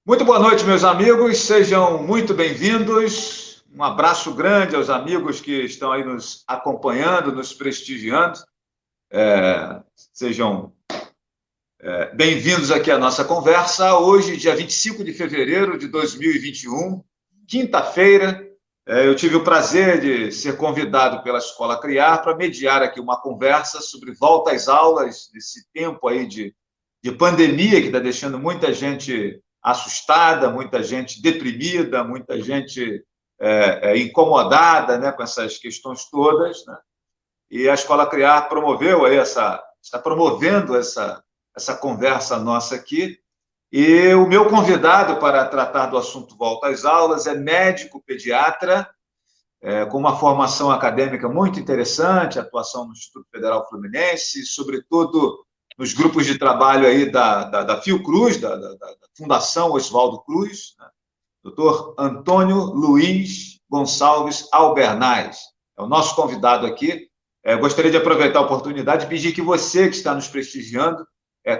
Muito boa noite, meus amigos, sejam muito bem-vindos. Um abraço grande aos amigos que estão aí nos acompanhando, nos prestigiando. Sejam bem-vindos aqui à nossa conversa. Hoje, dia 25 de fevereiro de 2021, quinta-feira, eu tive o prazer de ser convidado pela Escola Criar para mediar aqui uma conversa sobre volta às aulas, nesse tempo aí de pandemia que está deixando muita gente assustada, muita gente deprimida, muita gente incomodada, né, com essas questões todas, né? E a Escola Criar promoveu aí está promovendo essa conversa nossa aqui. E o meu convidado para tratar do assunto volta às aulas é médico pediatra, com uma formação acadêmica muito interessante, atuação no Instituto Federal Fluminense, sobretudo nos grupos de trabalho aí da Fiocruz, da Fundação Oswaldo Cruz, né? Doutor Antônio Luiz Gonçalves Albernaz, é o nosso convidado aqui. Gostaria de aproveitar a oportunidade e pedir que você que está nos prestigiando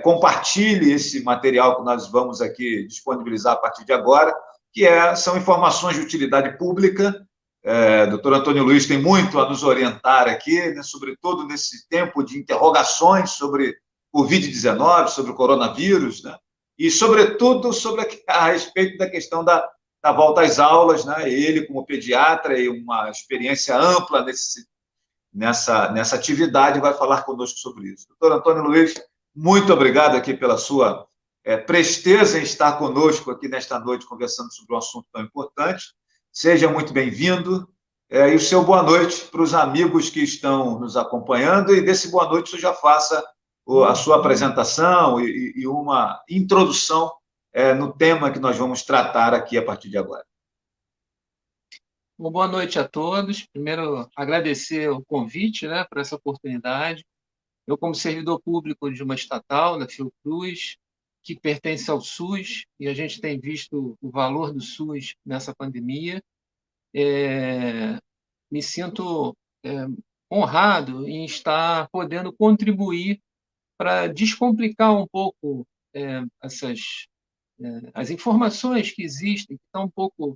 compartilhe esse material que nós vamos aqui disponibilizar a partir de agora, são informações de utilidade pública. Doutor Antônio Luiz tem muito a nos orientar aqui, né, sobretudo nesse tempo de interrogações sobre Covid-19, sobre o coronavírus, né, e, sobretudo, a respeito da questão da volta às aulas, né, ele, como pediatra e uma experiência ampla nessa atividade, vai falar conosco sobre isso. Doutor Antônio Luiz, muito obrigado aqui pela sua presteza em estar conosco aqui nesta noite, conversando sobre um assunto tão importante. Seja muito bem-vindo, e o seu boa noite para os amigos que estão nos acompanhando, e desse boa noite você já faça a sua apresentação e uma introdução no tema que nós vamos tratar aqui a partir de agora. Bom, boa noite a todos. Primeiro, agradecer o convite, né, por essa oportunidade. Eu, como servidor público de uma estatal, da Fiocruz, que pertence ao SUS, e a gente tem visto o valor do SUS nessa pandemia, me sinto honrado em estar podendo contribuir para descomplicar um pouco as informações que existem, que estão um pouco.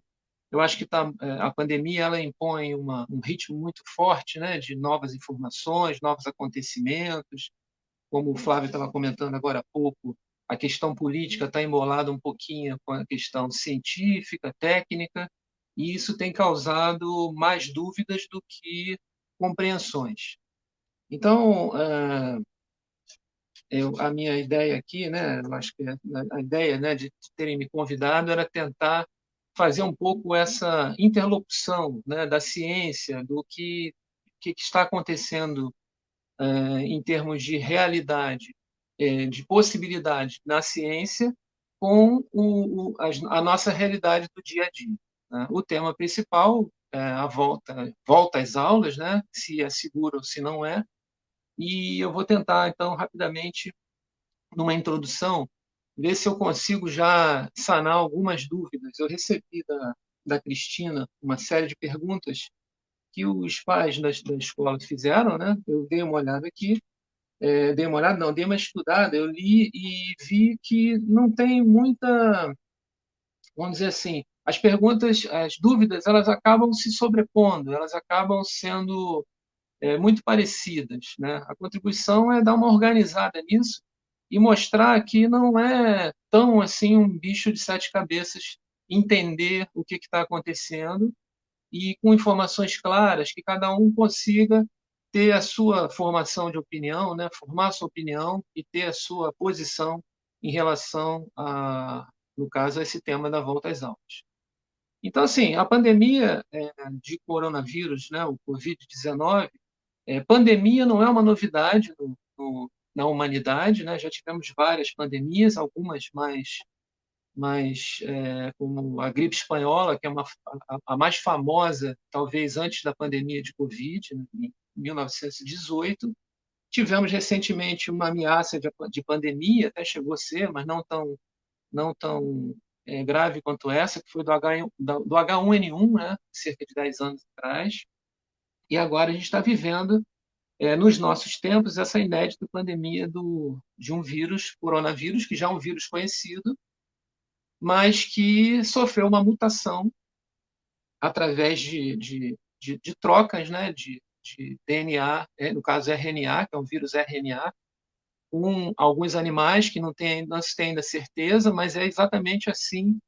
Eu acho que a pandemia ela impõe um ritmo muito forte, né, de novas informações, novos acontecimentos. Como o Flávio estava comentando agora há pouco, a questão política está embolada um pouquinho com a questão científica, técnica, e isso tem causado mais dúvidas do que compreensões. Então, a minha ideia aqui, né, eu acho que a ideia, né, de terem me convidado era tentar fazer um pouco essa interlocução, né, da ciência, do que está acontecendo em termos de realidade, de possibilidade na ciência, com a nossa realidade do dia a dia, né? O tema principal é a volta às aulas, né, se é seguro ou se não é, e eu vou tentar, então, rapidamente, numa introdução, ver se eu consigo já sanar algumas dúvidas. Eu recebi da Cristina uma série de perguntas que os pais da escola fizeram, né? Eu dei uma olhada aqui, dei uma olhada, não, dei uma estudada, eu li e vi que não tem muita, vamos dizer assim, as perguntas, as dúvidas, elas acabam se sobrepondo, elas acabam sendo muito parecidas, né? A contribuição é dar uma organizada nisso e mostrar que não é tão assim um bicho de sete cabeças entender o que está acontecendo e com informações claras que cada um consiga ter a sua formação de opinião, né? Formar a sua opinião e ter a sua posição em relação no caso, a esse tema da volta às aulas. Então, assim, a pandemia de coronavírus, né, o Covid-19, pandemia não é uma novidade na humanidade, né? Já tivemos várias pandemias, algumas como a gripe espanhola, que é a mais famosa, talvez antes da pandemia de Covid, né, em 1918. Tivemos recentemente uma ameaça de pandemia, até chegou a ser, mas não tão grave quanto essa, que foi do H1N1, né, cerca de 10 anos atrás. E agora a gente está vivendo nos nossos tempos, essa inédita pandemia de um vírus, coronavírus, que já é um vírus conhecido, mas que sofreu uma mutação através de trocas, né, de DNA, no caso RNA, que é um vírus RNA, com alguns animais que não se tem ainda certeza, mas é exatamente assim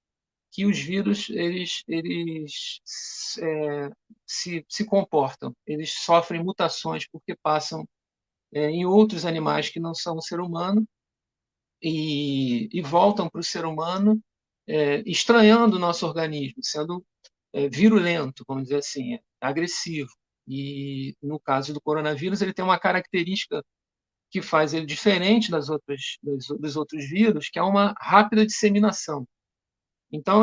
que os vírus eles se comportam. Eles sofrem mutações porque passam em outros animais que não são o ser humano e voltam para o ser humano estranhando o nosso organismo, sendo virulento, vamos dizer assim, agressivo. E no caso do coronavírus, ele tem uma característica que faz ele diferente dos outros vírus, que é uma rápida disseminação. Então,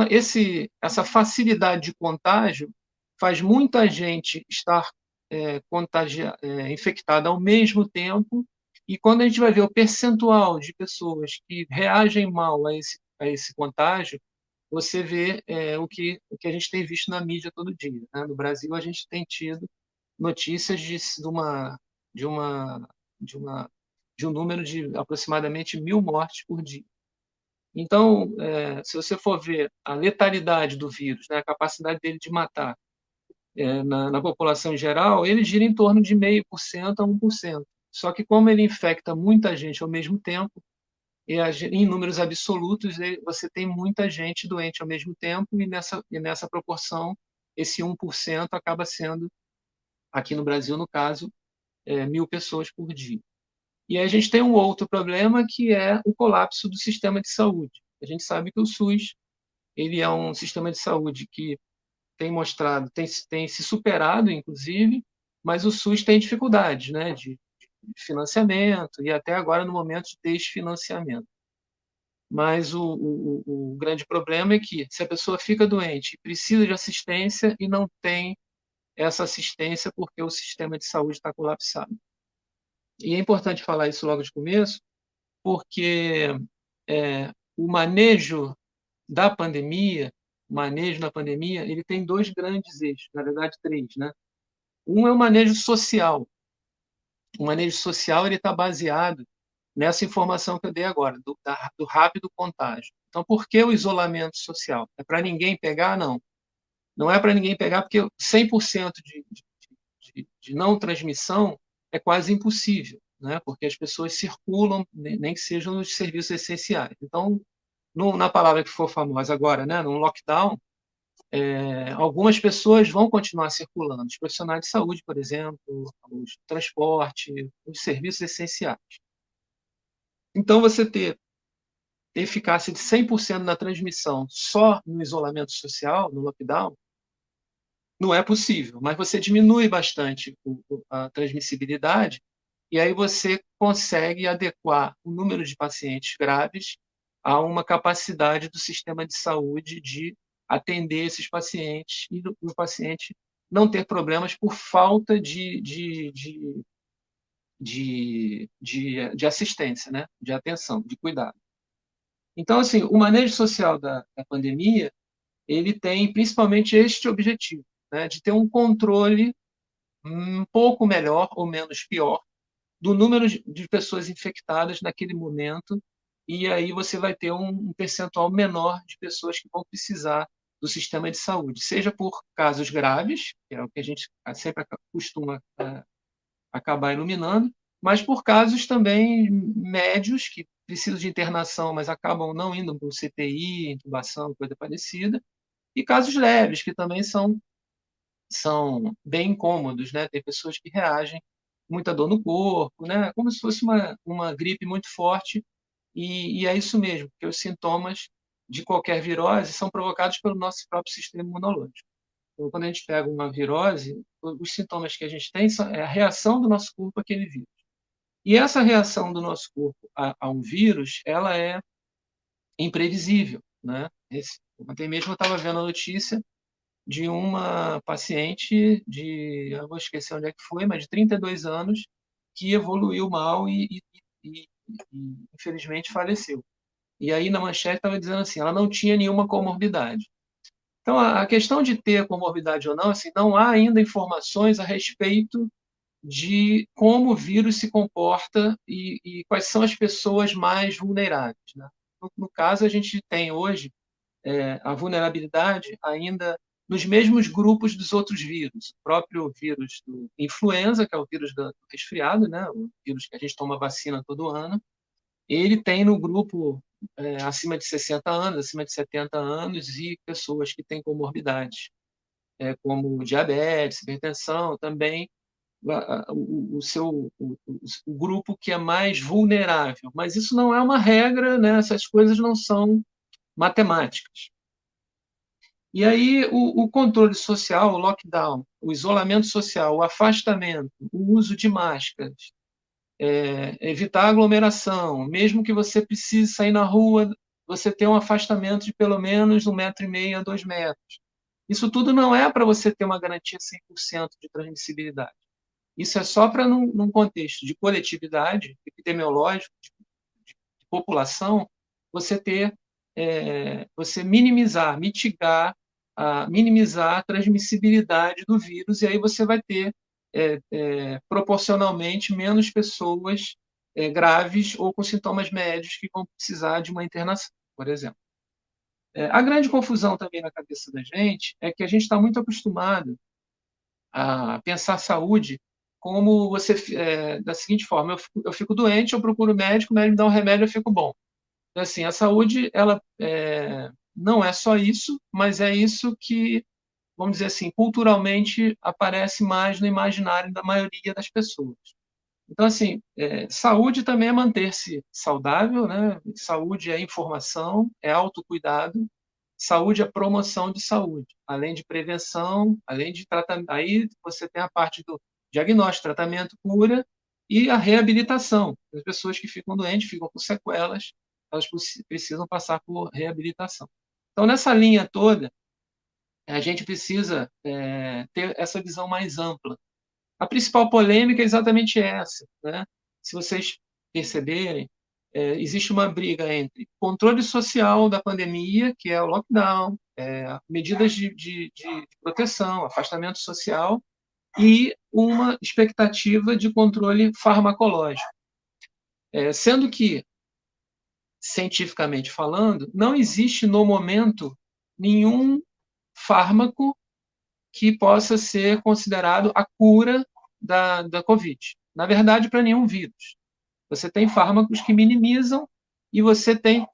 essa facilidade de contágio faz muita gente estar infectada ao mesmo tempo, e quando a gente vai ver o percentual de pessoas que reagem mal a esse contágio, você vê o que a gente tem visto na mídia todo dia, né? No Brasil, a gente tem tido notícias de, uma, de, uma, de um número de aproximadamente 1.000 mortes por dia. Então, se você for ver a letalidade do vírus, né, a capacidade dele de matar na população em geral, ele gira em torno de 0,5% a 1%. Só que como ele infecta muita gente ao mesmo tempo, em números absolutos, você tem muita gente doente ao mesmo tempo, e nessa proporção, esse 1% acaba sendo, aqui no Brasil, no caso, 1.000 pessoas por dia. E aí a gente tem um outro problema, que é o colapso do sistema de saúde. A gente sabe que o SUS ele é um sistema de saúde que tem mostrado, tem se superado, inclusive, mas o SUS tem dificuldades, né, de financiamento e até agora no momento de desfinanciamento. Mas o grande problema é que se a pessoa fica doente e precisa de assistência e não tem essa assistência porque o sistema de saúde está colapsado. E é importante falar isso logo de começo, porque o manejo da pandemia, ele tem dois grandes eixos, na verdade três, né? Um é o manejo social. O manejo social ele está baseado nessa informação que eu dei agora, do rápido contágio. Então, por que o isolamento social? É para ninguém pegar? Não. Não é para ninguém pegar, porque 100% de não transmissão é quase impossível, né? Porque as pessoas circulam, nem que sejam nos serviços essenciais. Então, na palavra que for famosa agora, né, no lockdown, algumas pessoas vão continuar circulando, os profissionais de saúde, por exemplo, os transporte, os serviços essenciais. Então, você ter eficácia de 100% na transmissão só no isolamento social, no lockdown, não é possível, mas você diminui bastante a transmissibilidade e aí você consegue adequar o número de pacientes graves a uma capacidade do sistema de saúde de atender esses pacientes e o paciente não ter problemas por falta de assistência, né? De atenção, de cuidado. Então, assim, o manejo social da pandemia, ele tem principalmente este objetivo, né? De ter um controle um pouco melhor ou menos pior do número de pessoas infectadas naquele momento, e aí você vai ter um percentual menor de pessoas que vão precisar do sistema de saúde, seja por casos graves, que é o que a gente sempre costuma acabar iluminando, mas por casos também médios, que precisam de internação, mas acabam não indo para o CTI, intubação, coisa parecida, e casos leves, que também são bem incômodos, né? Tem pessoas que reagem, muita dor no corpo, né? Como se fosse uma gripe muito forte, e é isso mesmo, porque os sintomas de qualquer virose são provocados pelo nosso próprio sistema imunológico. Então, quando a gente pega uma virose, os sintomas que a gente tem é a reação do nosso corpo àquele vírus. E essa reação do nosso corpo a um vírus, ela é imprevisível, né? Ontem mesmo eu estava vendo a notícia de uma paciente eu vou esquecer onde é que foi, mas de 32 anos, que evoluiu mal e infelizmente faleceu. E aí na manchete estava dizendo assim, ela não tinha nenhuma comorbidade. Então a questão de ter comorbidade ou não, assim, não há ainda informações a respeito de como o vírus se comporta e quais são as pessoas mais vulneráveis, né? No caso, a gente tem hoje a vulnerabilidade ainda nos mesmos grupos dos outros vírus. O próprio vírus do influenza, que é o vírus do resfriado, né? O vírus que a gente toma vacina todo ano, ele tem no grupo acima de 60 anos, acima de 70 anos e pessoas que têm comorbidades, como diabetes, hipertensão, também o grupo que é mais vulnerável. Mas isso não é uma regra, né? Essas coisas não são matemáticas. E aí o controle social, o lockdown, o isolamento social, o afastamento, o uso de máscaras, evitar aglomeração, mesmo que você precise sair na rua, você ter um afastamento de pelo menos 1,5 m a 2 metros. Isso tudo não é para você ter uma garantia 100% de transmissibilidade. Isso é só para, num contexto de coletividade, epidemiológico, de população, você ter, você minimizar, mitigar, minimizar a transmissibilidade do vírus, e aí você vai ter, proporcionalmente, menos pessoas graves ou com sintomas médios que vão precisar de uma internação, por exemplo. A grande confusão também na cabeça da gente é que a gente está muito acostumado a pensar saúde como da seguinte forma: eu fico doente, eu procuro o médico me dá um remédio, eu fico bom. Então, assim, a saúde, ela não é só isso, mas é isso que, vamos dizer assim, culturalmente aparece mais no imaginário da maioria das pessoas. Então, assim, saúde também é manter-se saudável, né? Saúde é informação, é autocuidado, saúde é promoção de saúde, além de prevenção, além de tratamento. Aí você tem a parte do diagnóstico, tratamento, cura e a reabilitação. As pessoas que ficam doentes, ficam com sequelas, elas precisam passar por reabilitação. Então, nessa linha toda, a gente precisa ter essa visão mais ampla. A principal polêmica é exatamente essa, né? Se vocês perceberem, existe uma briga entre controle social da pandemia, que é o lockdown, medidas de proteção, afastamento social, e uma expectativa de controle farmacológico. Sendo que, cientificamente falando, não existe no momento nenhum fármaco que possa ser considerado a cura da Covid. Na verdade, para nenhum vírus. Você tem fármacos que minimizam e você tem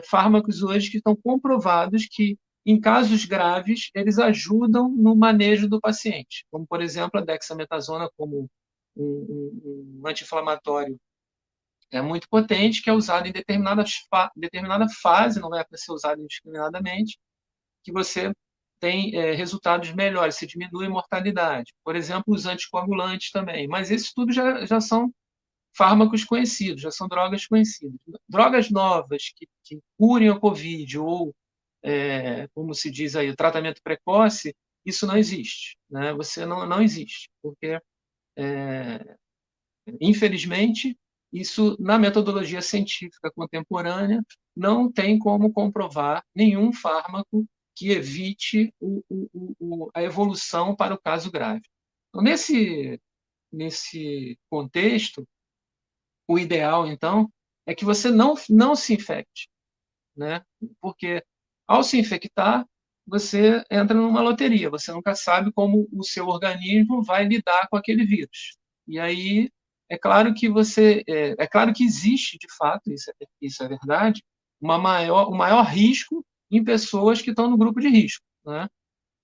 fármacos hoje que estão comprovados que, em casos graves, eles ajudam no manejo do paciente, como, por exemplo, a dexametasona como um anti-inflamatório muito potente, que é usado em determinada fase, não é para ser usado indiscriminadamente, que você tem resultados melhores, se diminui a mortalidade. Por exemplo, os anticoagulantes também. Mas isso tudo já são fármacos conhecidos, já são drogas conhecidas. Drogas novas que curem a Covid ou, como se diz aí, o tratamento precoce, isso não existe. Né? Você não existe, porque, infelizmente, isso, na metodologia científica contemporânea, não tem como comprovar nenhum fármaco que evite a evolução para o caso grave. Então, nesse contexto, o ideal, então, é que você não se infecte, né? Porque, ao se infectar, você entra numa loteria, você nunca sabe como o seu organismo vai lidar com aquele vírus. E aí, é claro que existe, de fato, isso é verdade, um maior risco em pessoas que estão no grupo de risco, né?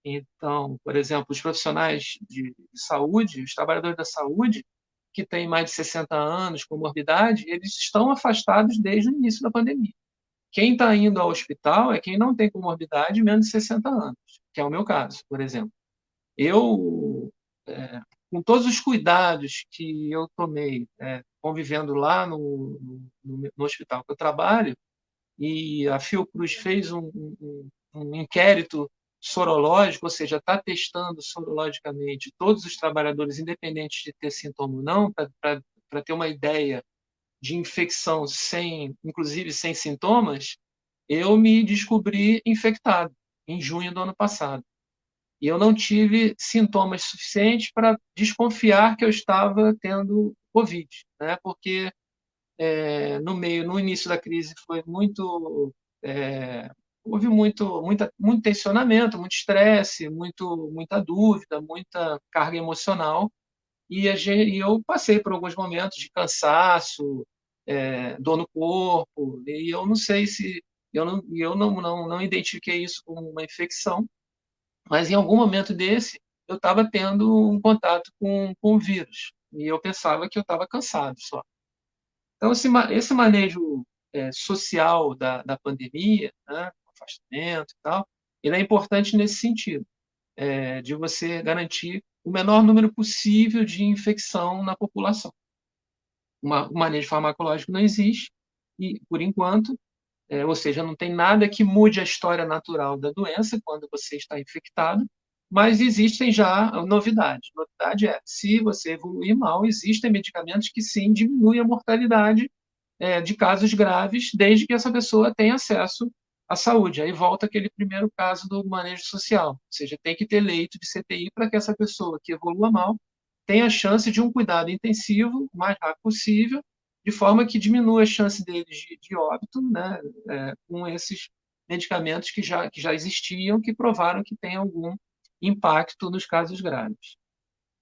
Então, por exemplo, os profissionais de saúde, os trabalhadores da saúde, que têm mais de 60 anos, comorbidade, eles estão afastados desde o início da pandemia. Quem está indo ao hospital é quem não tem comorbidade menos de 60 anos, que é o meu caso, por exemplo. Eu, com todos os cuidados que eu tomei, convivendo lá no hospital que eu trabalho, e a Fiocruz fez um inquérito sorológico, ou seja, está testando sorologicamente todos os trabalhadores, independente de ter sintoma ou não, para ter uma ideia de infecção inclusive sem sintomas, eu me descobri infectado em junho do ano passado. E eu não tive sintomas suficientes para desconfiar que eu estava tendo Covid, né? Porque no início da crise foi muito houve muito tensionamento, muito estresse, muita dúvida, muita carga emocional, e eu passei por alguns momentos de cansaço, dor no corpo, e eu não sei se eu não identifiquei isso como uma infecção, mas em algum momento desse eu estava tendo um contato com o vírus e eu pensava que eu estava cansado só. Então esse manejo social da pandemia, né, afastamento e tal, ele é importante nesse sentido, de você garantir o menor número possível de infecção na população. O manejo farmacológico não existe, e, por enquanto, ou seja, não tem nada que mude a história natural da doença quando você está infectado, mas existem já novidades. A novidade é, se você evoluir mal, existem medicamentos que sim diminuem a mortalidade de casos graves, desde que essa pessoa tenha acesso à saúde. Aí volta aquele primeiro caso do manejo social, ou seja, tem que ter leito de CTI para que essa pessoa que evolua mal tenha a chance de um cuidado intensivo o mais rápido possível, de forma que diminua a chance deles de óbito, né, com esses medicamentos que já existiam, que provaram que tem algum impacto nos casos graves.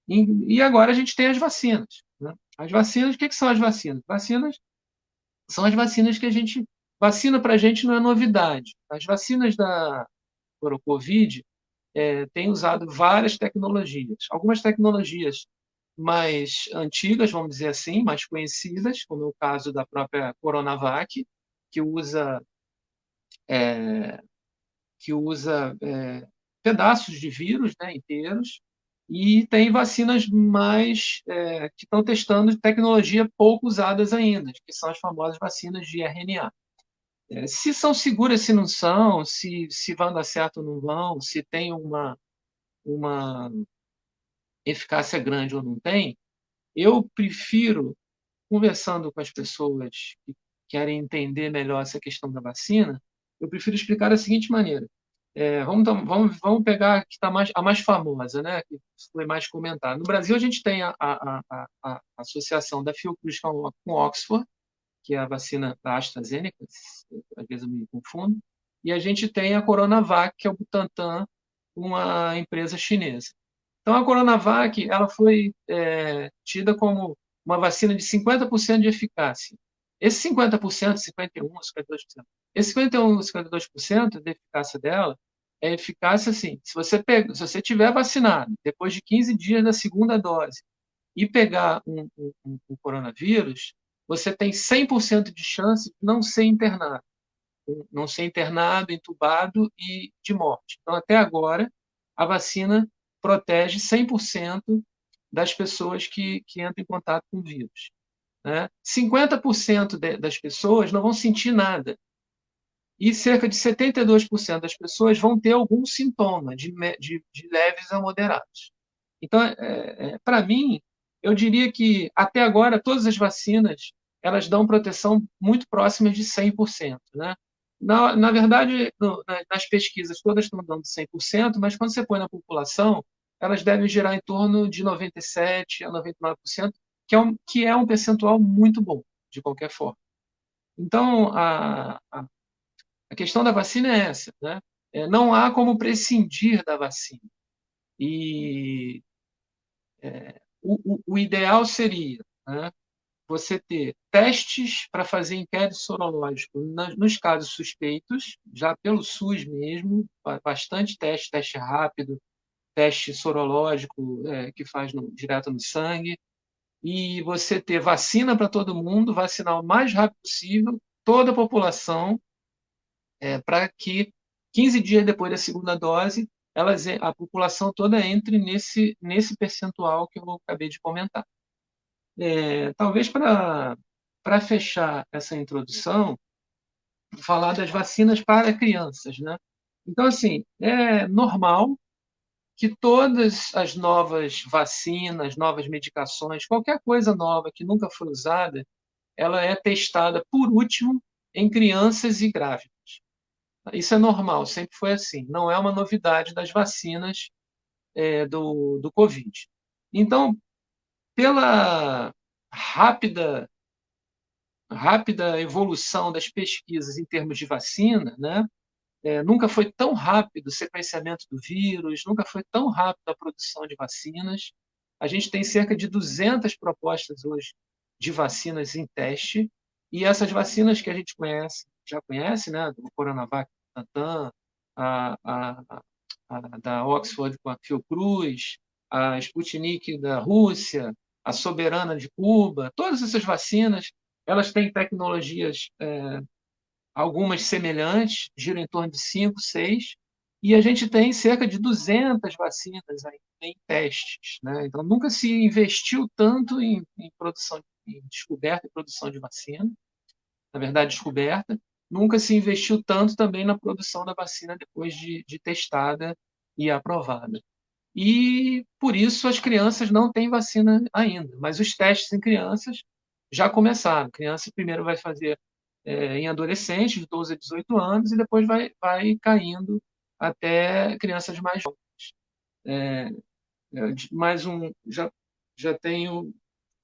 E agora a gente tem as vacinas. Né? As vacinas, o que são as vacinas? Vacinas são as vacinas que a gente. Vacina para a gente não é novidade. As vacinas para o Covid têm usado várias tecnologias. Algumas tecnologias mais antigas, vamos dizer assim, mais conhecidas, como é o caso da própria Coronavac, que usa, é, que usa pedaços de vírus, né, inteiros, e tem vacinas mais que estão testando tecnologia pouco usadas ainda, que são as famosas vacinas de RNA. Se são seguras, se não são, se vão dar certo ou não vão, se tem uma eficácia grande ou não tem, eu prefiro, conversando com as pessoas que querem entender melhor essa questão da vacina, eu prefiro explicar da seguinte maneira. Vamos pegar que está a mais famosa, né, que foi mais comentada. No Brasil, a gente tem a associação da Fiocruz com Oxford, que é a vacina da AstraZeneca, às vezes eu me confundo, e a gente tem a Coronavac, que é o Butantan, uma empresa chinesa. Então, a Coronavac ela foi tida como uma vacina de 50% de eficácia. Esse 50%, 51%, 52%, esse 51%, 52% da eficácia dela é eficácia assim, se você tiver vacinado depois de 15 dias da segunda dose e pegar um coronavírus, você tem 100% de chance de não ser internado, entubado e de morte. Então, até agora, a vacina protege 100% das pessoas que entram em contato com o vírus. Né? 50% das pessoas não vão sentir nada. E cerca de 72% das pessoas vão ter algum sintoma de leves a moderados. Então, para mim, eu diria que até agora todas as vacinas elas dão proteção muito próximas de 100%. Né? Na verdade, nas pesquisas todas estão dando 100%, mas quando você põe na população, elas devem girar em torno de 97% a 99%, que é um percentual muito bom, de qualquer forma. Então, a questão da vacina é essa. Né? Não há como prescindir da vacina. E o ideal seria, né, você ter testes para fazer inquérito sorológico nos casos suspeitos, já pelo SUS mesmo, bastante teste rápido, teste sorológico que faz direto no sangue, e você ter vacina para todo mundo, vacinar o mais rápido possível toda a população, para que 15 dias depois da segunda dose, a população toda entre nesse percentual que eu acabei de comentar. Talvez para fechar essa introdução, falar das vacinas para crianças. Né? Então, assim, é normal que todas as novas vacinas, novas medicações, qualquer coisa nova que nunca foi usada, ela é testada por último em crianças e grávidas. Isso é normal, sempre foi assim. Não é uma novidade das vacinas do Covid. Então, pela rápida evolução das pesquisas em termos de vacina, né, nunca foi tão rápido o sequenciamento do vírus, nunca foi tão rápido a produção de vacinas. A gente tem cerca de 200 propostas hoje de vacinas em teste, e essas vacinas que a gente já conhece, né, do Coronavac, Tantan, a da Oxford com a Fiocruz, a Sputnik da Rússia, a Soberana de Cuba, todas essas vacinas, elas têm tecnologias, algumas semelhantes, giram em torno de 5, 6, e a gente tem cerca de 200 vacinas aí em testes, né? Então, nunca se investiu tanto em produção, em descoberta e produção de vacina, na verdade, descoberta, nunca se investiu tanto também na produção da vacina depois de testada e aprovada. E, por isso, as crianças não têm vacina ainda, mas os testes em crianças já começaram. A criança primeiro vai fazer em adolescentes, de 12 a 18 anos, e depois vai caindo até crianças mais jovens. Mais um, já tenho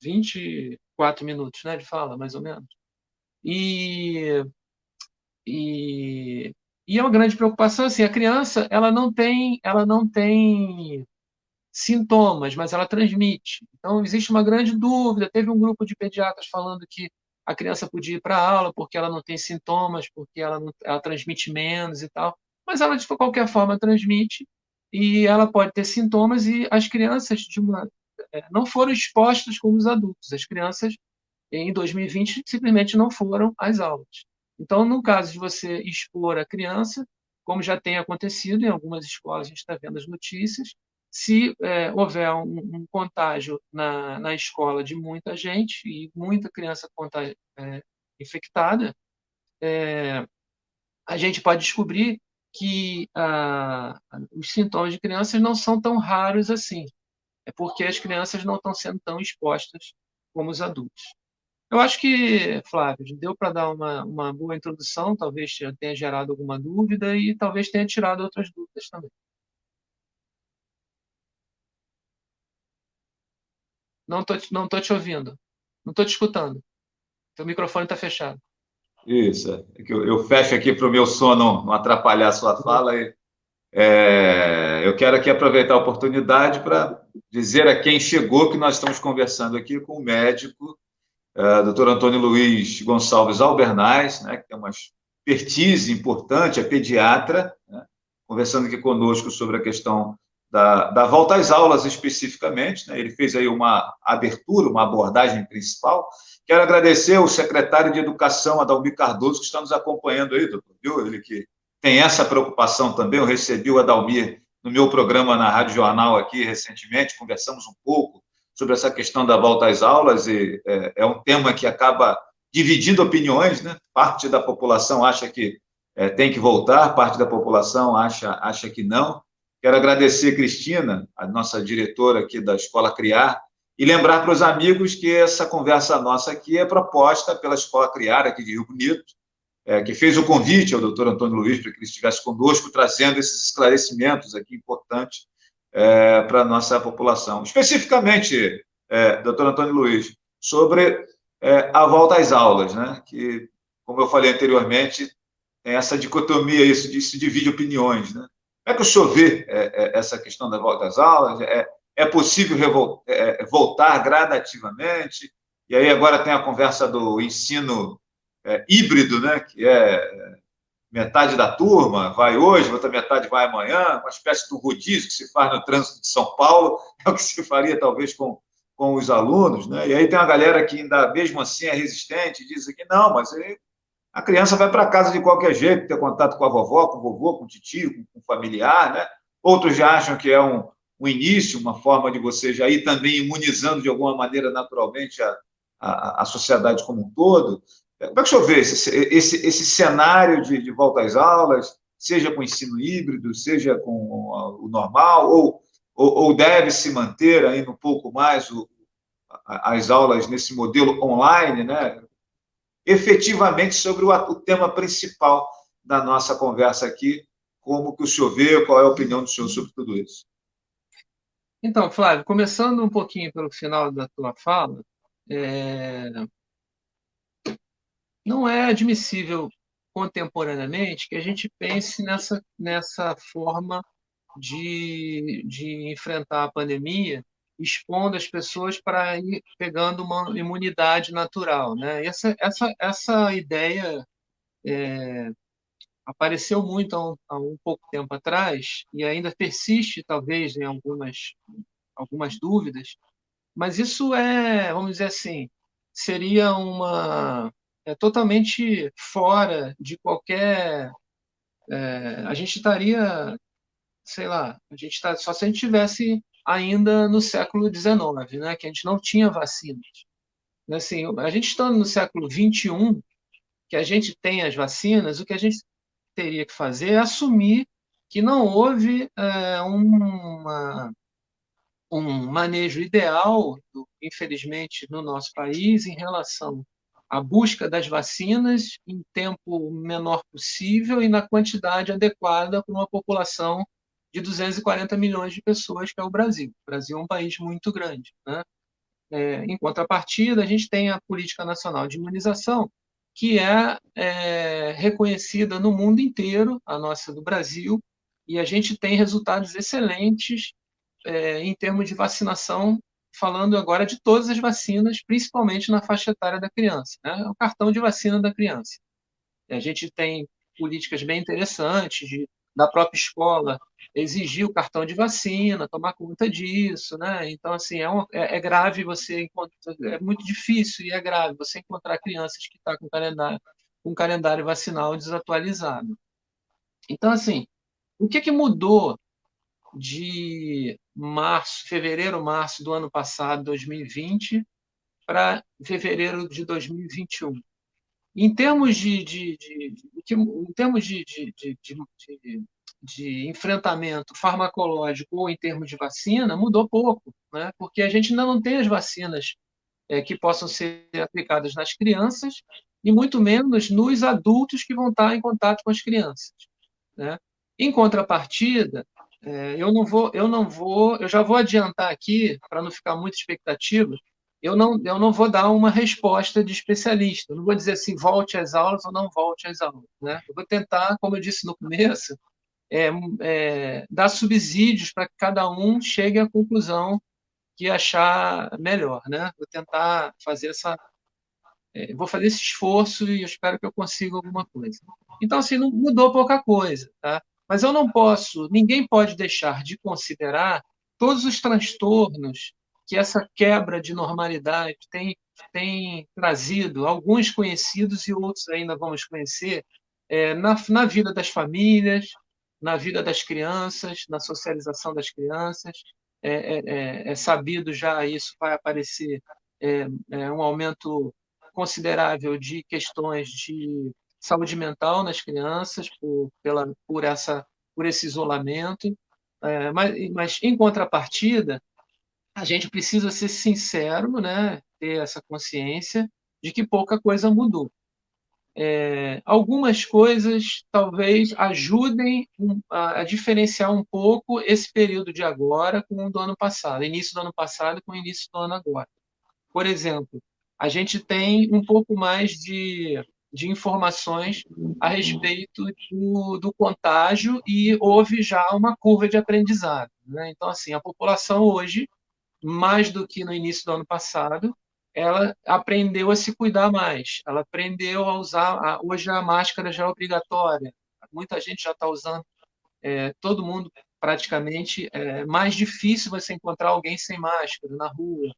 24 minutos, né, de fala, mais ou menos. E, e, e é uma grande preocupação, assim, a criança, ela não tem sintomas, mas ela transmite. Então, existe uma grande dúvida. Teve um grupo de pediatras falando que a criança podia ir para a aula porque ela não tem sintomas, porque ela transmite menos e tal. Mas ela, de qualquer forma, transmite e ela pode ter sintomas e as crianças não foram expostas como os adultos. As crianças, em 2020, simplesmente não foram às aulas. Então, no caso de você expor a criança, como já tem acontecido em algumas escolas, a gente está vendo as notícias, se houver um contágio na escola de muita gente e muita criança infectada, a gente pode descobrir que os sintomas de crianças não são tão raros assim. É porque as crianças não estão sendo tão expostas como os adultos. Eu acho que, Flávio, deu para dar uma boa introdução, talvez tenha gerado alguma dúvida e talvez tenha tirado outras dúvidas também. Não tô te ouvindo. Não estou te escutando. Teu microfone está fechado. Isso, é que eu fecho aqui para o meu som não atrapalhar a sua fala. Eu quero aqui aproveitar a oportunidade para dizer a quem chegou que nós estamos conversando aqui com o médico, Dr. Antônio Luiz Gonçalves Albernaz, né, que tem uma expertise importante, é pediatra, né, conversando aqui conosco sobre a questão da volta às aulas especificamente. Né, ele fez aí uma abertura, uma abordagem principal. Quero agradecer ao secretário de Educação, Adalmir Cardoso, que está nos acompanhando aí, doutor, viu? Ele que tem essa preocupação também. Eu recebi o Adalmir no meu programa na Rádio Jornal aqui recentemente, conversamos um pouco sobre essa questão da volta às aulas, e é um tema que acaba dividindo opiniões, né? Parte da população acha que tem que voltar, parte da população acha que não. Quero agradecer, Cristina, a nossa diretora aqui da Escola Criar, e lembrar para os amigos que essa conversa nossa aqui é proposta pela Escola Criar, aqui de Rio Bonito, que fez o convite ao doutor Antônio Luiz para que ele estivesse conosco, trazendo esses esclarecimentos aqui importantes para a nossa população. Especificamente, doutor Antônio Luiz, sobre a volta às aulas, né? Que, como eu falei anteriormente, tem essa dicotomia, isso divide opiniões, né? Como é que o senhor vê essa questão da volta às aulas? É possível voltar gradativamente? E aí agora tem a conversa do ensino híbrido, né? Que é metade da turma vai hoje, outra metade vai amanhã, uma espécie de rodízio que se faz no trânsito de São Paulo, é o que se faria talvez com os alunos, né? E aí tem uma galera que ainda, mesmo assim, é resistente, diz que não, mas a criança vai para casa de qualquer jeito, ter contato com a vovó, com o vovô, com o tio, com o familiar, né? Outros já acham que é um início, uma forma de você já ir também imunizando de alguma maneira naturalmente a sociedade como um todo. Como é que o senhor vê esse cenário de volta às aulas, seja com ensino híbrido, seja com o normal, ou deve se manter ainda um pouco mais as aulas nesse modelo online, né? Efetivamente sobre o tema principal da nossa conversa aqui, como que o senhor vê, qual é a opinião do senhor sobre tudo isso? Então, Flávio, começando um pouquinho pelo final da tua fala, não é admissível contemporaneamente que a gente pense nessa forma de enfrentar a pandemia, expondo as pessoas para ir pegando uma imunidade natural, né? E essa ideia apareceu muito há um pouco tempo atrás e ainda persiste, talvez, em algumas dúvidas, mas isso vamos dizer assim, seria totalmente fora de qualquer. A gente estaria, sei lá, só se a gente tivesse ainda no século XIX, né, que a gente não tinha vacinas. Assim, a gente estando no século XXI, que a gente tem as vacinas, o que a gente teria que fazer é assumir que não houve um manejo ideal, infelizmente, no nosso país, em relação à busca das vacinas em tempo menor possível e na quantidade adequada para uma população de 240 milhões de pessoas, que é o Brasil. O Brasil é um país muito grande, né? Em contrapartida, a gente tem a Política Nacional de Imunização, que reconhecida no mundo inteiro, a nossa do Brasil, e a gente tem resultados excelentes em termos de vacinação, falando agora de todas as vacinas, principalmente na faixa etária da criança, né? É o cartão de vacina da criança. A gente tem políticas bem interessantes da própria escola exigir o cartão de vacina, tomar conta disso, né? Então, assim, é grave você encontrar, é muito difícil e é grave você encontrar crianças que estão com um calendário vacinal desatualizado. Então, assim, o que mudou de fevereiro, março do ano passado, 2020, para fevereiro de 2021? Em termos em termos de enfrentamento farmacológico ou em termos de vacina, mudou pouco, né? Porque a gente ainda não tem as vacinas que possam ser aplicadas nas crianças e muito menos nos adultos que vão estar em contato com as crianças, né? Em contrapartida, eu já vou adiantar aqui, para não ficar muito expectativa, eu não vou dar uma resposta de especialista. Eu não vou dizer assim, volte às aulas ou não volte às aulas, né? Eu vou tentar, como eu disse no começo, dar subsídios para que cada um chegue à conclusão que achar melhor, né? Vou tentar fazer vou fazer esse esforço e eu espero que eu consiga alguma coisa. Então, assim, não mudou pouca coisa, tá? Mas eu não posso, ninguém pode deixar de considerar todos os transtornos que essa quebra de normalidade tem trazido, alguns conhecidos e outros ainda vamos conhecer, na vida das famílias, na vida das crianças, na socialização das crianças. É sabido já, isso vai aparecer, um aumento considerável de questões de saúde mental nas crianças por esse isolamento. Mas, em contrapartida, a gente precisa ser sincero, né? Ter essa consciência de que pouca coisa mudou. Algumas coisas talvez ajudem a diferenciar um pouco esse período de agora com o do ano passado, início do ano passado com o início do ano agora. Por exemplo, a gente tem um pouco mais de informações a respeito do contágio e houve já uma curva de aprendizado, né? Então, assim, a população hoje, mais do que no início do ano passado, ela aprendeu a se cuidar mais, ela aprendeu a usar, hoje a máscara já é obrigatória, muita gente já está usando, todo mundo praticamente, é mais difícil você encontrar alguém sem máscara na rua.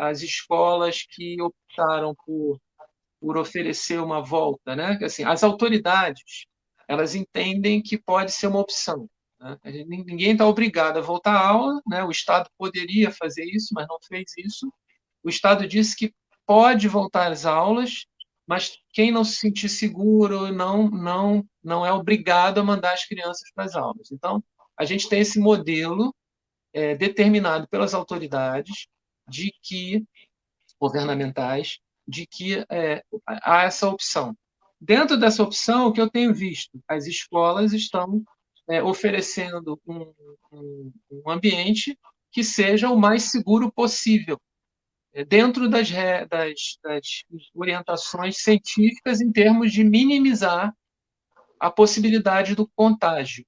As escolas que optaram por oferecer uma volta, né? Assim, as autoridades, elas entendem que pode ser uma opção, né? Ninguém está obrigado a voltar à aula, né? O Estado poderia fazer isso, mas não fez isso. O Estado disse que pode voltar às aulas, mas quem não se sentir seguro não é obrigado a mandar as crianças para as aulas. Então, a gente tem esse modelo determinado pelas autoridades de que governamentais de que há essa opção. Dentro dessa opção, o que eu tenho visto, as escolas estão oferecendo um ambiente que seja o mais seguro possível. dentro das orientações científicas em termos de minimizar a possibilidade do contágio.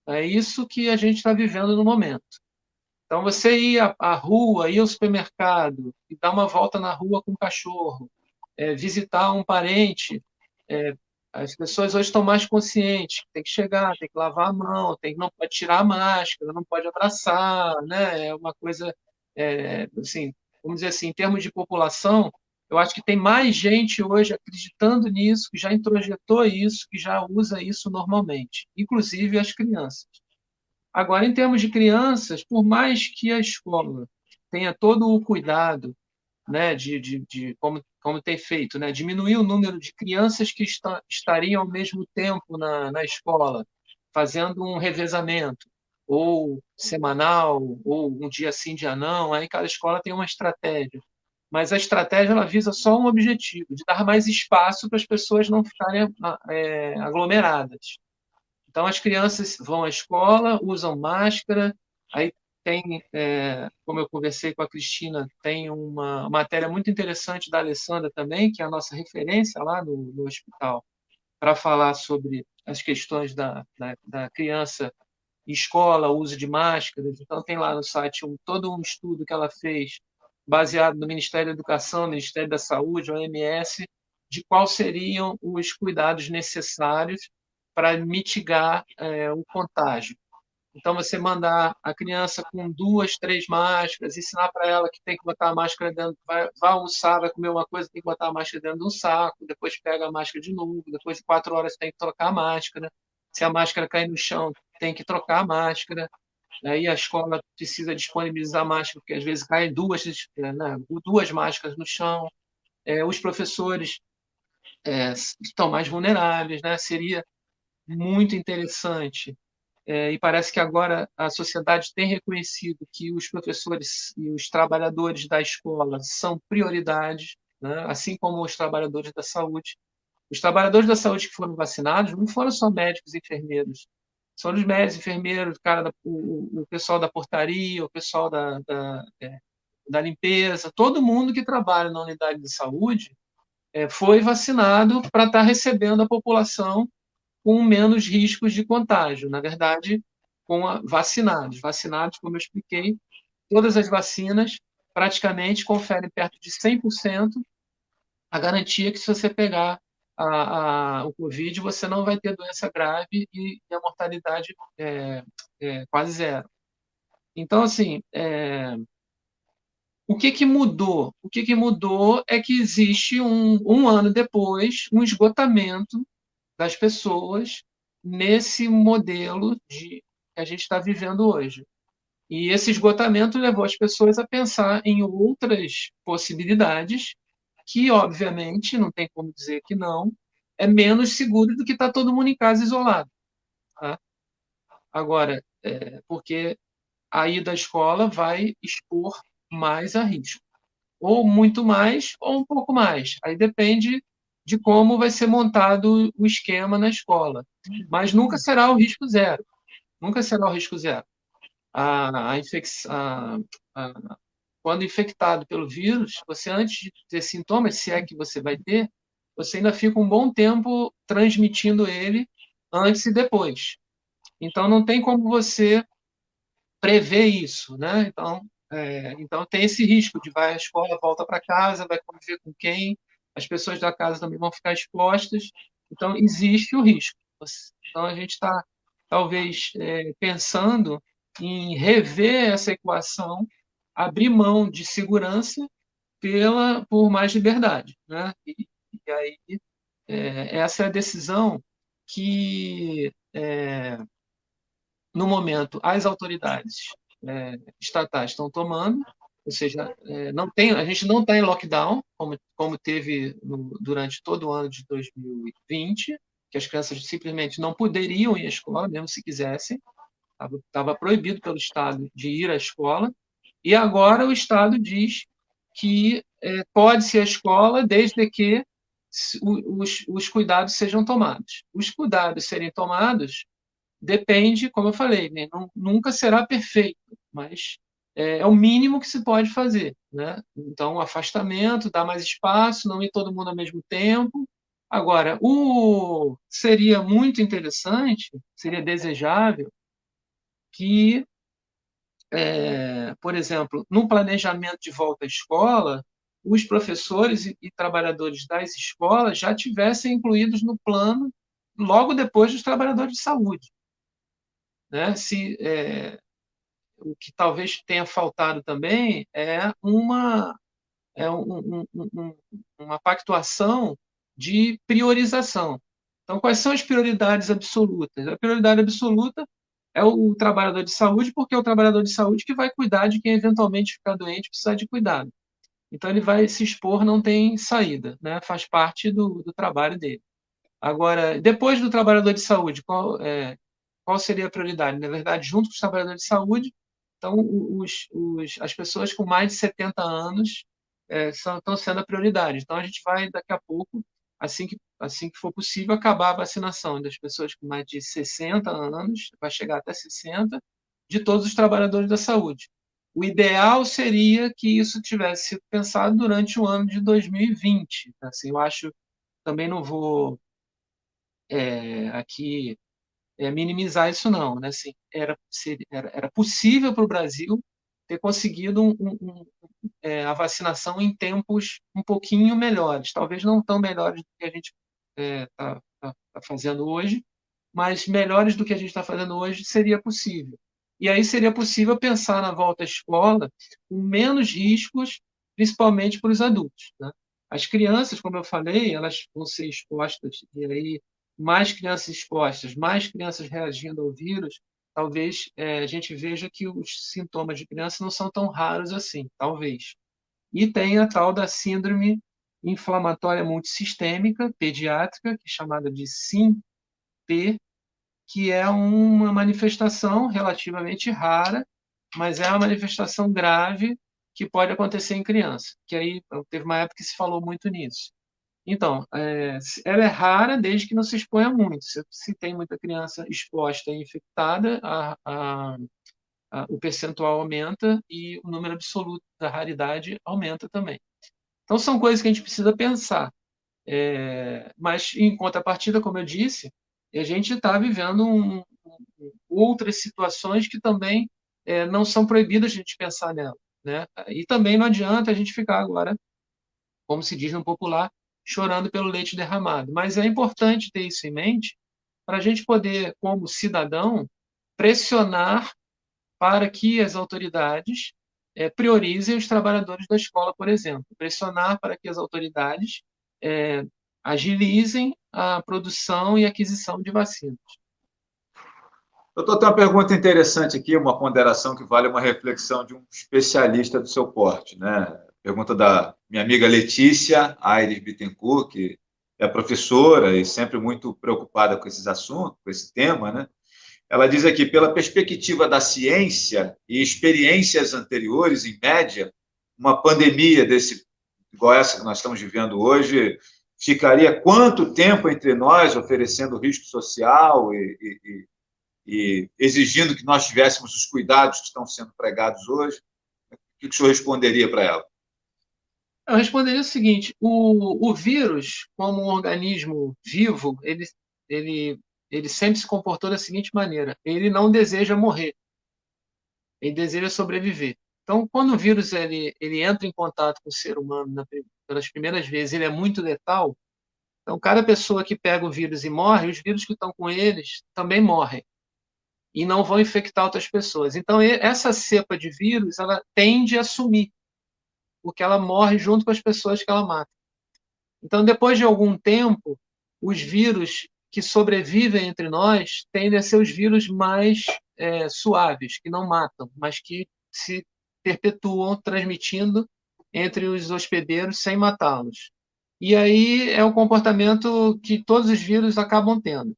É isso que a gente está vivendo no momento. Então, você ir à rua, ir ao supermercado, e dar uma volta na rua com o cachorro, visitar um parente, as pessoas hoje estão mais conscientes, tem que chegar, tem que lavar a mão, não pode tirar a máscara, não pode abraçar, né? É uma coisa, assim, vamos dizer assim, em termos de população, eu acho que tem mais gente hoje acreditando nisso, que já introjetou isso, que já usa isso normalmente, inclusive as crianças. Agora, em termos de crianças, por mais que a escola tenha todo o cuidado, né, como tem feito, né, diminuir o número de crianças que estariam ao mesmo tempo na escola, fazendo um revezamento, ou semanal, ou um dia sim, dia não, aí cada escola tem uma estratégia. Mas a estratégia ela visa só um objetivo, de dar mais espaço para as pessoas não ficarem aglomeradas. Então, as crianças vão à escola, usam máscara, aí tem, como eu conversei com a Cristina, tem uma matéria muito interessante da Alessandra também, que é a nossa referência lá no hospital, para falar sobre as questões da criança em escola, o uso de máscaras. Então, tem lá no site todo um estudo que ela fez, baseado no Ministério da Educação, Ministério da Saúde, OMS, de quais seriam os cuidados necessários para mitigar o contágio. Então, você mandar a criança com 2, 3 máscaras, ensinar para ela que tem que botar a máscara dentro, vai almoçar, vai comer uma coisa, tem que botar a máscara dentro de um saco, depois pega a máscara de novo, depois de 4 horas tem que trocar a máscara. Se a máscara cair no chão, tem que trocar a máscara. Aí a escola precisa disponibilizar máscara, porque às vezes caem duas máscaras no chão. Os professores estão mais vulneráveis, né? Seria muito interessante. E parece que agora a sociedade tem reconhecido que os professores e os trabalhadores da escola são prioridades, né? Assim como os trabalhadores da saúde. Os trabalhadores da saúde que foram vacinados não foram só médicos e enfermeiros, são os médicos, enfermeiros, o pessoal da portaria, o pessoal da limpeza, todo mundo que trabalha na unidade de saúde foi vacinado para estar recebendo a população com menos riscos de contágio. Na verdade, vacinados. Vacinados, como eu expliquei, todas as vacinas praticamente conferem perto de 100% a garantia que se você pegar o Covid, você não vai ter doença grave e a mortalidade é quase zero. Então, assim, o que mudou? O que mudou é que existe um ano depois um esgotamento das pessoas nesse modelo que a gente está vivendo hoje. E esse esgotamento levou as pessoas a pensar em outras possibilidades que, obviamente, não tem como dizer que não, é menos seguro do que estar todo mundo em casa isolado. Tá? Agora, porque a ida à escola vai expor mais a risco. Ou muito mais, ou um pouco mais. Aí depende de como vai ser montado o esquema na escola. Mas nunca será o risco zero. Nunca será o risco zero. Quando infectado pelo vírus, você, antes de ter sintomas, se é que você vai ter, você ainda fica um bom tempo transmitindo ele antes e depois. Então, não tem como você prever isso, né? Então tem esse risco de vai à escola, volta para casa, vai conviver com quem, as pessoas da casa também vão ficar expostas. Então, existe o risco. Então, a gente está, talvez, pensando em rever essa equação, abrir mão de segurança por mais liberdade, né? E aí, essa é a decisão que, no momento, as autoridades estatais estão tomando, ou seja, a gente não está em lockdown, como teve durante todo o ano de 2020, que as crianças simplesmente não poderiam ir à escola, mesmo se quisessem, estava proibido pelo Estado de ir à escola, e agora o Estado diz que pode-se ir à escola desde que os cuidados sejam tomados. Os cuidados serem tomados depende, como eu falei, né? Nunca será perfeito, mas é o mínimo que se pode fazer, né? Então, afastamento, dar mais espaço, não ir todo mundo ao mesmo tempo. Agora, seria muito interessante, seria desejável que, por exemplo, no planejamento de volta à escola, os professores e trabalhadores das escolas já tivessem incluídos no plano logo depois dos trabalhadores de saúde, né? O que talvez tenha faltado também uma pactuação de priorização. Então, quais são as prioridades absolutas? A prioridade absoluta é o trabalhador de saúde, porque é o trabalhador de saúde que vai cuidar de quem eventualmente ficar doente e precisar de cuidado. Então, ele vai se expor, não tem saída, né? Faz parte do trabalho dele. Agora, depois do trabalhador de saúde, qual seria a prioridade? Na verdade, junto com os trabalhadores de saúde, então, as pessoas com mais de 70 anos estão sendo a prioridade. Então, a gente vai, daqui a pouco, assim que for possível, acabar a vacinação das pessoas com mais de 60 anos, vai chegar até 60, de todos os trabalhadores da saúde. O ideal seria que isso tivesse sido pensado durante o ano de 2020. Assim, eu acho, também não vou aqui minimizar isso não, né? Assim, era possível para o Brasil ter conseguido a vacinação em tempos um pouquinho melhores, talvez não tão melhores do que a gente está fazendo hoje, mas melhores do que a gente está fazendo hoje seria possível. E aí seria possível pensar na volta à escola com menos riscos, principalmente para os adultos, né? As crianças, como eu falei, elas vão ser expostas, e aí mais crianças expostas, mais crianças reagindo ao vírus, talvez a gente veja que os sintomas de criança não são tão raros assim, talvez. E tem a tal da síndrome inflamatória multissistêmica pediátrica, que é chamada de SINP, que é uma manifestação relativamente rara, mas é uma manifestação grave que pode acontecer em criança, que aí teve uma época que se falou muito nisso. Então, ela é rara desde que não se exponha muito. Se tem muita criança exposta e infectada, o percentual aumenta e o número absoluto da raridade aumenta também. Então, são coisas que a gente precisa pensar. Mas, em contrapartida, como eu disse, a gente está vivendo outras situações que também não são proibidas de a gente pensar nela, né? E também não adianta a gente ficar agora, como se diz no popular, chorando pelo leite derramado. Mas é importante ter isso em mente para a gente poder, como cidadão, pressionar para que as autoridades priorizem os trabalhadores da escola, por exemplo. Pressionar para que as autoridades é, agilizem a produção e aquisição de vacinas. Doutor, tem uma pergunta interessante aqui, uma ponderação que vale uma reflexão de um especialista do seu porte, né? Pergunta da minha amiga Letícia Aires Bittencourt, que é professora e sempre muito preocupada com esses assuntos, com esse tema, né? Ela diz aqui, pela perspectiva da ciência e experiências anteriores, em média, uma pandemia igual essa que nós estamos vivendo hoje, ficaria quanto tempo entre nós oferecendo risco social e exigindo que nós tivéssemos os cuidados que estão sendo pregados hoje? O que o senhor responderia para ela? Eu responderia o seguinte: o vírus, como um organismo vivo, ele, ele sempre se comportou da seguinte maneira: ele não deseja morrer, ele deseja sobreviver. Então, quando o vírus ele entra em contato com o ser humano pelas primeiras vezes, ele é muito letal. Então, cada pessoa que pega o vírus e morre, os vírus que estão com eles também morrem e não vão infectar outras pessoas. Então, essa cepa de vírus, ela tende a sumir, porque ela morre junto com as pessoas que ela mata. Então, depois de algum tempo, os vírus que sobrevivem entre nós tendem a ser os vírus mais suaves, que não matam, mas que se perpetuam transmitindo entre os hospedeiros sem matá-los. E aí é o comportamento que todos os vírus acabam tendo.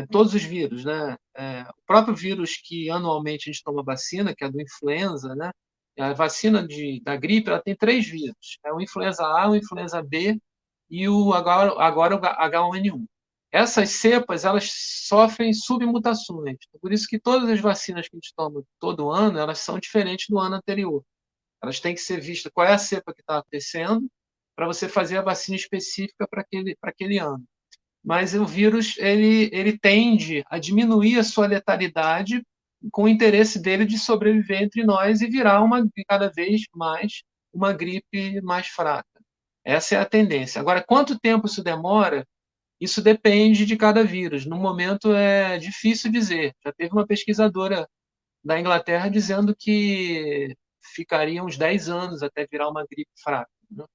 Todos os vírus, né? O próprio vírus que anualmente a gente toma vacina, que é do influenza, né? A vacina da gripe, ela tem três vírus. É o influenza A, o influenza B e agora o H1N1. essas cepas elas sofrem submutações. Por isso que todas as vacinas que a gente toma todo ano, elas são diferentes do ano anterior. Elas têm que ser vistas qual é a cepa que está acontecendo para você fazer a vacina específica para aquele ano. Mas o vírus ele tende a diminuir a sua letalidade com o interesse dele de sobreviver entre nós e virar cada vez mais uma gripe mais fraca. Essa é a tendência. Agora, quanto tempo isso demora? Isso depende de cada vírus. No momento é difícil dizer. Já teve uma pesquisadora da Inglaterra dizendo que ficaria uns 10 anos até virar uma gripe fraca, né?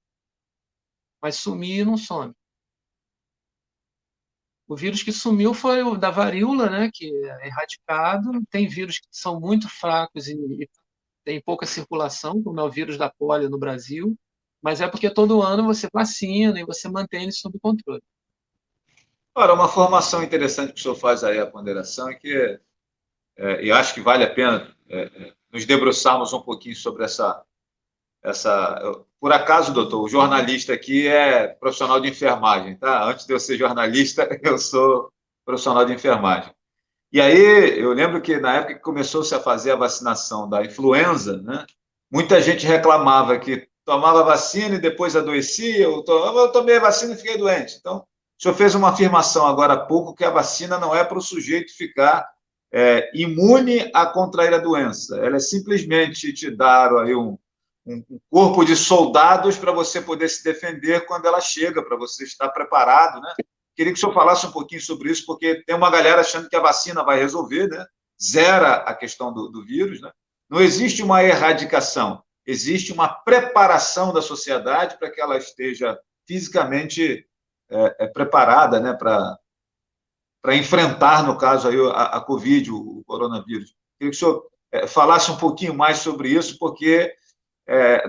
Mas sumir não some. O vírus que sumiu foi o da varíola, né, que é erradicado. Tem vírus que são muito fracos e tem pouca circulação, como é o vírus da polio no Brasil, mas é porque todo ano você vacina e você mantém ele sob controle. Ora, uma formação interessante que o senhor faz aí, a ponderação, é que, e acho que vale a pena nos debruçarmos um pouquinho sobre essa. Por acaso, doutor, o jornalista aqui é profissional de enfermagem, tá? Antes de eu ser jornalista, eu sou profissional de enfermagem. E aí, eu lembro que na época que começou-se a fazer a vacinação da influenza, né, muita gente reclamava que tomava vacina e depois adoecia, eu tomei a vacina e fiquei doente. Então, o senhor fez uma afirmação agora há pouco que a vacina não é para o sujeito ficar imune a contrair a doença, ela é simplesmente te dar aí um corpo de soldados para você poder se defender quando ela chega, para você estar preparado, né? Queria que o senhor falasse um pouquinho sobre isso, porque tem uma galera achando que a vacina vai resolver, né? Zera a questão do vírus, né? Não existe uma erradicação, existe uma preparação da sociedade para que ela esteja fisicamente preparada, né? Para enfrentar, no caso, aí, a Covid, o coronavírus. Queria que o senhor falasse um pouquinho mais sobre isso, porque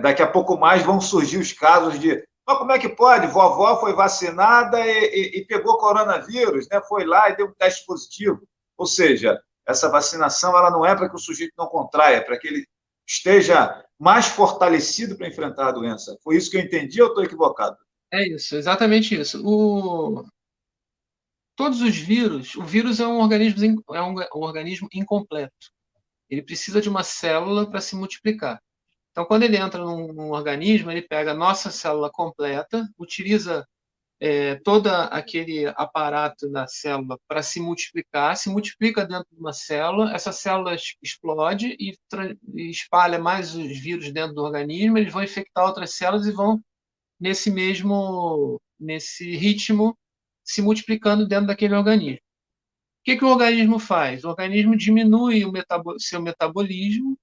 daqui a pouco mais vão surgir os casos de mas como é que pode? Vovó foi vacinada e pegou coronavírus, né? Foi lá e deu um teste positivo. Ou seja, essa vacinação ela não é para que o sujeito não contraia, é para que ele esteja mais fortalecido para enfrentar a doença. Foi isso que eu entendi ou estou equivocado? É isso, exatamente isso. Todos os vírus, o vírus é um organismo incompleto. Ele precisa de uma célula para se multiplicar. Então, quando ele entra num organismo, ele pega a nossa célula completa, utiliza todo aquele aparato da célula para se multiplica dentro de uma célula, essa célula explode e espalha mais os vírus dentro do organismo, eles vão infectar outras células e vão nesse ritmo se multiplicando dentro daquele organismo. O que o organismo faz? O organismo diminui seu metabolismo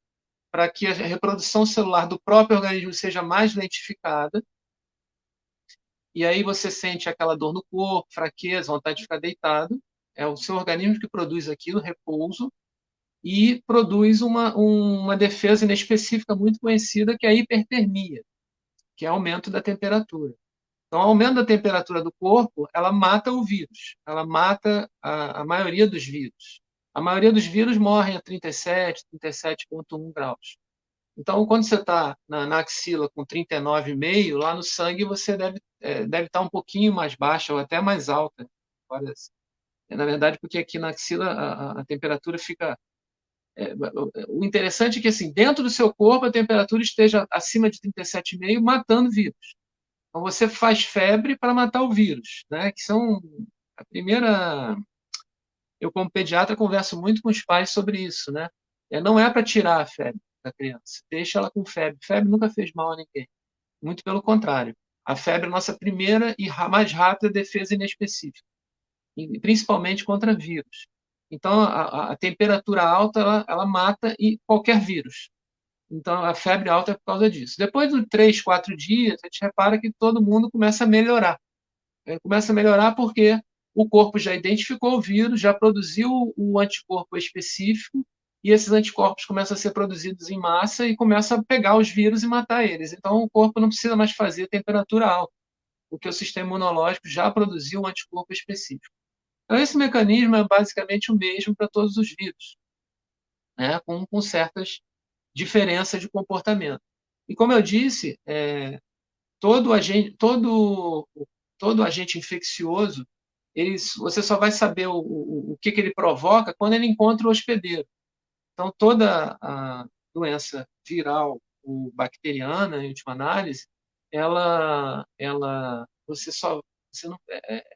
para que a reprodução celular do próprio organismo seja mais lentificada. E aí você sente aquela dor no corpo, fraqueza, vontade de ficar deitado. É o seu organismo que produz aquilo, repouso, e produz uma defesa inespecífica muito conhecida, que é a hipertermia, que é aumento da temperatura. Então, o aumento da temperatura do corpo, ela mata o vírus, ela mata a maioria dos vírus. A maioria dos vírus morrem a 37, 37,1 graus. Então, quando você está na axila com 39,5, lá no sangue você deve estar um pouquinho mais baixa ou até mais alta. Parece. Na verdade, porque aqui na axila a temperatura fica. O interessante é que, assim, dentro do seu corpo, a temperatura esteja acima de 37,5, matando vírus. Então, você faz febre para matar o vírus, né? Que são a primeira. Eu, como pediatra, converso muito com os pais sobre isso, né? Não é para tirar a febre da criança. Deixa ela com febre. Febre nunca fez mal a ninguém. Muito pelo contrário. A febre é a nossa primeira e mais rápida defesa inespecífica, principalmente contra vírus. Então, a temperatura alta, ela mata qualquer vírus. Então, a febre alta é por causa disso. Depois de 3, 4 dias, a gente repara que todo mundo começa a melhorar. Começa a melhorar porque o corpo já identificou o vírus, já produziu o anticorpo específico, e esses anticorpos começam a ser produzidos em massa e começam a pegar os vírus e matar eles. Então, o corpo não precisa mais fazer temperatura alta, porque o sistema imunológico já produziu um anticorpo específico. Então, esse mecanismo é basicamente o mesmo para todos os vírus, né, com certas diferenças de comportamento. E, como eu disse, todo agente infeccioso você só vai saber o que ele provoca quando ele encontra o hospedeiro. Então, toda a doença viral ou bacteriana, em última análise, você só, você não,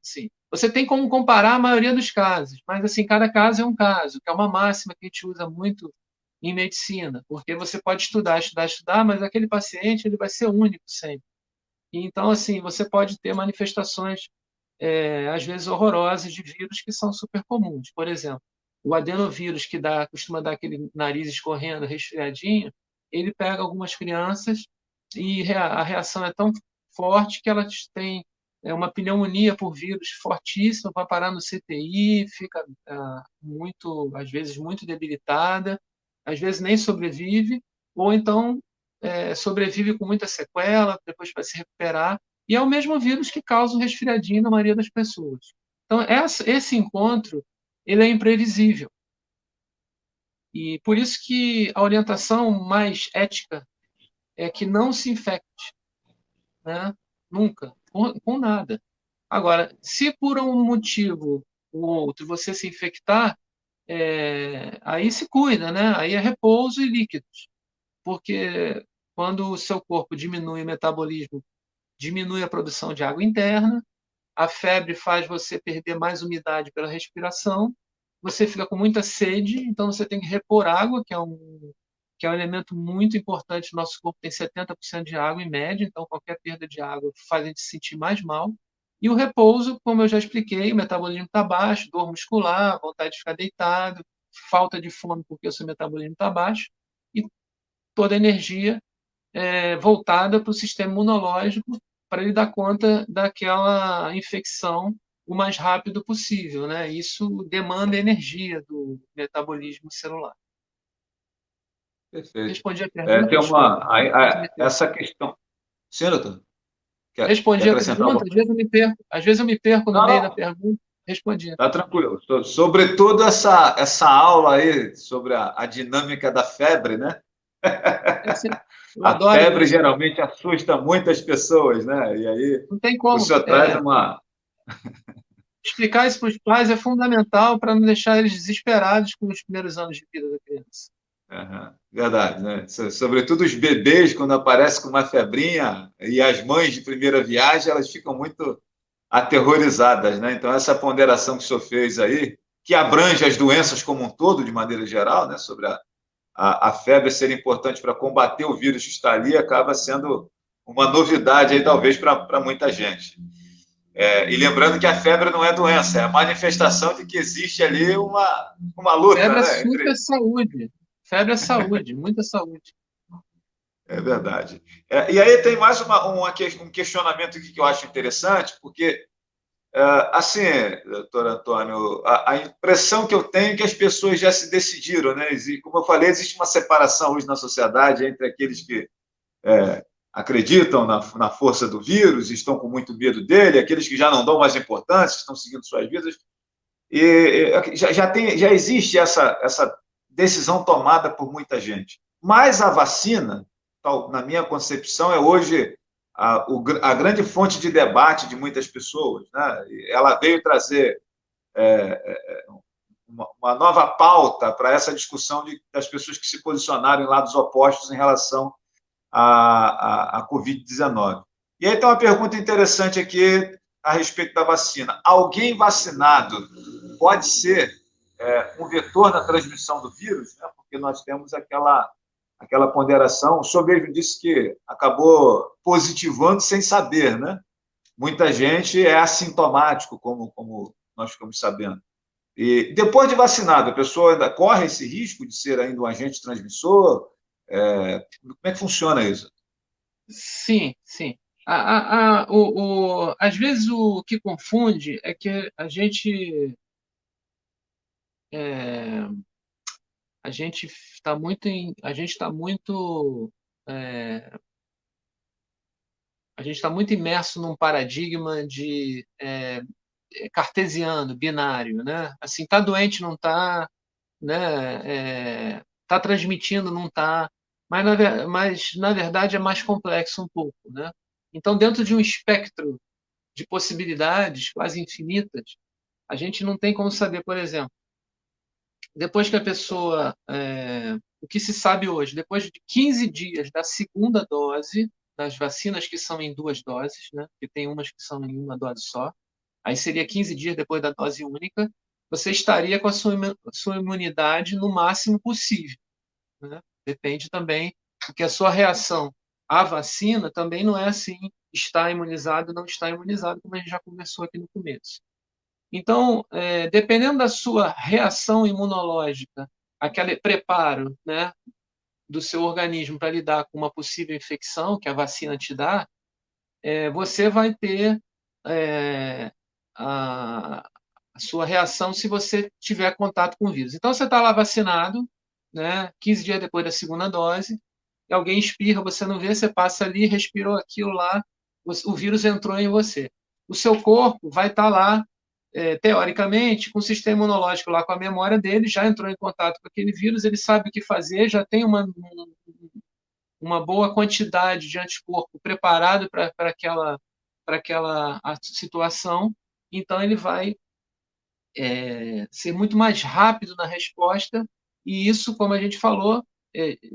assim, você tem como comparar a maioria dos casos, mas assim, cada caso é um caso, que é uma máxima que a gente usa muito em medicina, porque você pode estudar, estudar, estudar, mas aquele paciente ele vai ser único sempre. E, então, assim, você pode ter manifestações às vezes horrorosas de vírus que são super comuns. Por exemplo, o adenovírus que costuma dar aquele nariz escorrendo, resfriadinho, ele pega algumas crianças e a reação é tão forte que elas têm uma pneumonia por vírus fortíssima, vai parar no CTI, fica muito, às vezes muito debilitada, às vezes nem sobrevive, ou então sobrevive com muita sequela, depois para se recuperar, e é o mesmo vírus que causa o resfriadinho na maioria das pessoas. Então, esse encontro ele é imprevisível. E por isso que a orientação mais ética é que não se infecte, né? Nunca, com nada. Agora, se por um motivo ou outro você se infectar, aí se cuida, né? Aí é repouso e líquidos. Porque quando o seu corpo diminui o metabolismo, diminui a produção de água interna, a febre faz você perder mais umidade pela respiração, você fica com muita sede, então você tem que repor água, que é um elemento muito importante. Nosso corpo tem 70% de água em média, então qualquer perda de água faz a gente se sentir mais mal. E o repouso, como eu já expliquei, o metabolismo está baixo, dor muscular, vontade de ficar deitado, falta de fome porque o seu metabolismo está baixo, e toda a energia voltada para o sistema imunológico para ele dar conta daquela infecção o mais rápido possível, né? Isso demanda energia do metabolismo celular. Perfeito. Respondi a pergunta, Tem desculpa. essa questão. Sim, doutor? Quer Respondi a acrescentar pergunta, alguma às coisa? vezes eu me perco, às vezes eu me perco no Não, meio da não, pergunta. Respondi. tá tranquilo. Sobretudo essa aula aí sobre a dinâmica da febre, né? Eu A adoro febre isso. geralmente assusta muitas pessoas, né? E aí Não tem o como. senhor traz uma. Explicar isso para os pais é fundamental para não deixar eles desesperados com os primeiros anos de vida da criança. Aham, verdade, né? Sobretudo os bebês, quando aparecem com uma febrinha, e as mães de primeira viagem, elas ficam muito aterrorizadas, né? Então, essa ponderação que o senhor fez aí, que abrange as doenças como um todo, de maneira geral, né? Sobre a febre ser importante para combater o vírus que está ali, acaba sendo uma novidade aí, talvez, para muita gente. E lembrando que a febre não é doença, é a manifestação de que existe ali uma luta, Febre é né? super saúde. Febre é saúde, muita saúde. É verdade. E aí tem mais um questionamento aqui que eu acho interessante, porque, assim, doutor Antônio, a impressão que eu tenho é que as pessoas já se decidiram, né? Como eu falei, existe uma separação hoje na sociedade entre aqueles que acreditam na força do vírus, estão com muito medo dele, aqueles que já não dão mais importância, estão seguindo suas vidas. E já existe essa decisão tomada por muita gente. Mas a vacina, na minha concepção, é hoje a grande fonte de debate de muitas pessoas. Né? Ela veio trazer uma nova pauta para essa discussão das pessoas que se posicionaram em lados opostos em relação à Covid-19. E aí tem uma pergunta interessante aqui a respeito da vacina. Alguém vacinado pode ser um vetor na transmissão do vírus? Né? Porque nós temos aquela ponderação. O senhor mesmo disse que acabou positivando sem saber, né? Muita gente é assintomático, como nós ficamos sabendo. E depois de vacinado, a pessoa ainda corre esse risco de ser ainda um agente transmissor? Como é que funciona isso? Sim, sim. Às vezes o que confunde é que é, a gente está muito é, a gente está muito imerso num paradigma de cartesiano, binário, né? Assim, tá doente, não tá, né? Tá transmitindo, não tá. Mas na verdade é mais complexo um pouco, né? Então, dentro de um espectro de possibilidades quase infinitas, A gente não tem como saber, por exemplo, depois que a pessoa, o que se sabe hoje, depois de 15 dias da segunda dose, das vacinas que são em duas doses, né? Porque tem umas que são em uma dose só, aí seria 15 dias depois da dose única, você estaria com a sua imunidade no máximo possível, né? Depende também, porque a sua reação à vacina também não é assim, está imunizado ou não está imunizado, como a gente já conversou aqui no começo. Então, dependendo da sua reação imunológica, aquele preparo, né, do seu organismo para lidar com uma possível infecção que a vacina te dá, você vai ter é, a, a sua reação se você tiver contato com o vírus. Então, você está lá vacinado, né, 15 dias depois da segunda dose, e alguém espirra, você não vê, você passa ali, respirou aquilo lá, o vírus entrou em você. O seu corpo vai estar lá, teoricamente, com o sistema imunológico lá, com a memória dele, já entrou em contato com aquele vírus, ele sabe o que fazer, já tem uma boa quantidade de anticorpo preparado para aquela situação, então ele vai ser muito mais rápido na resposta, e isso, como a gente falou,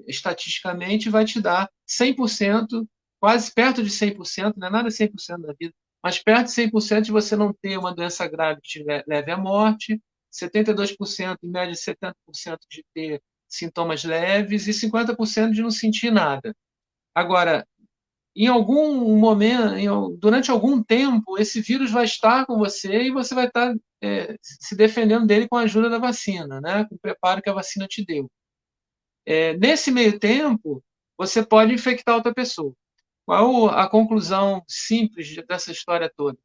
estatisticamente vai te dar 100%, quase perto de 100%, não é nada 100% da vida, mas perto de 100% de você não ter uma doença grave que te leve à morte, 72%, em média 70% de ter sintomas leves e 50% de não sentir nada. Agora, em algum momento, durante algum tempo, esse vírus vai estar com você e você vai estar se defendendo dele com a ajuda da vacina, né? Com o preparo que a vacina te deu. Nesse meio tempo, você pode infectar outra pessoa. Qual a conclusão simples dessa história toda?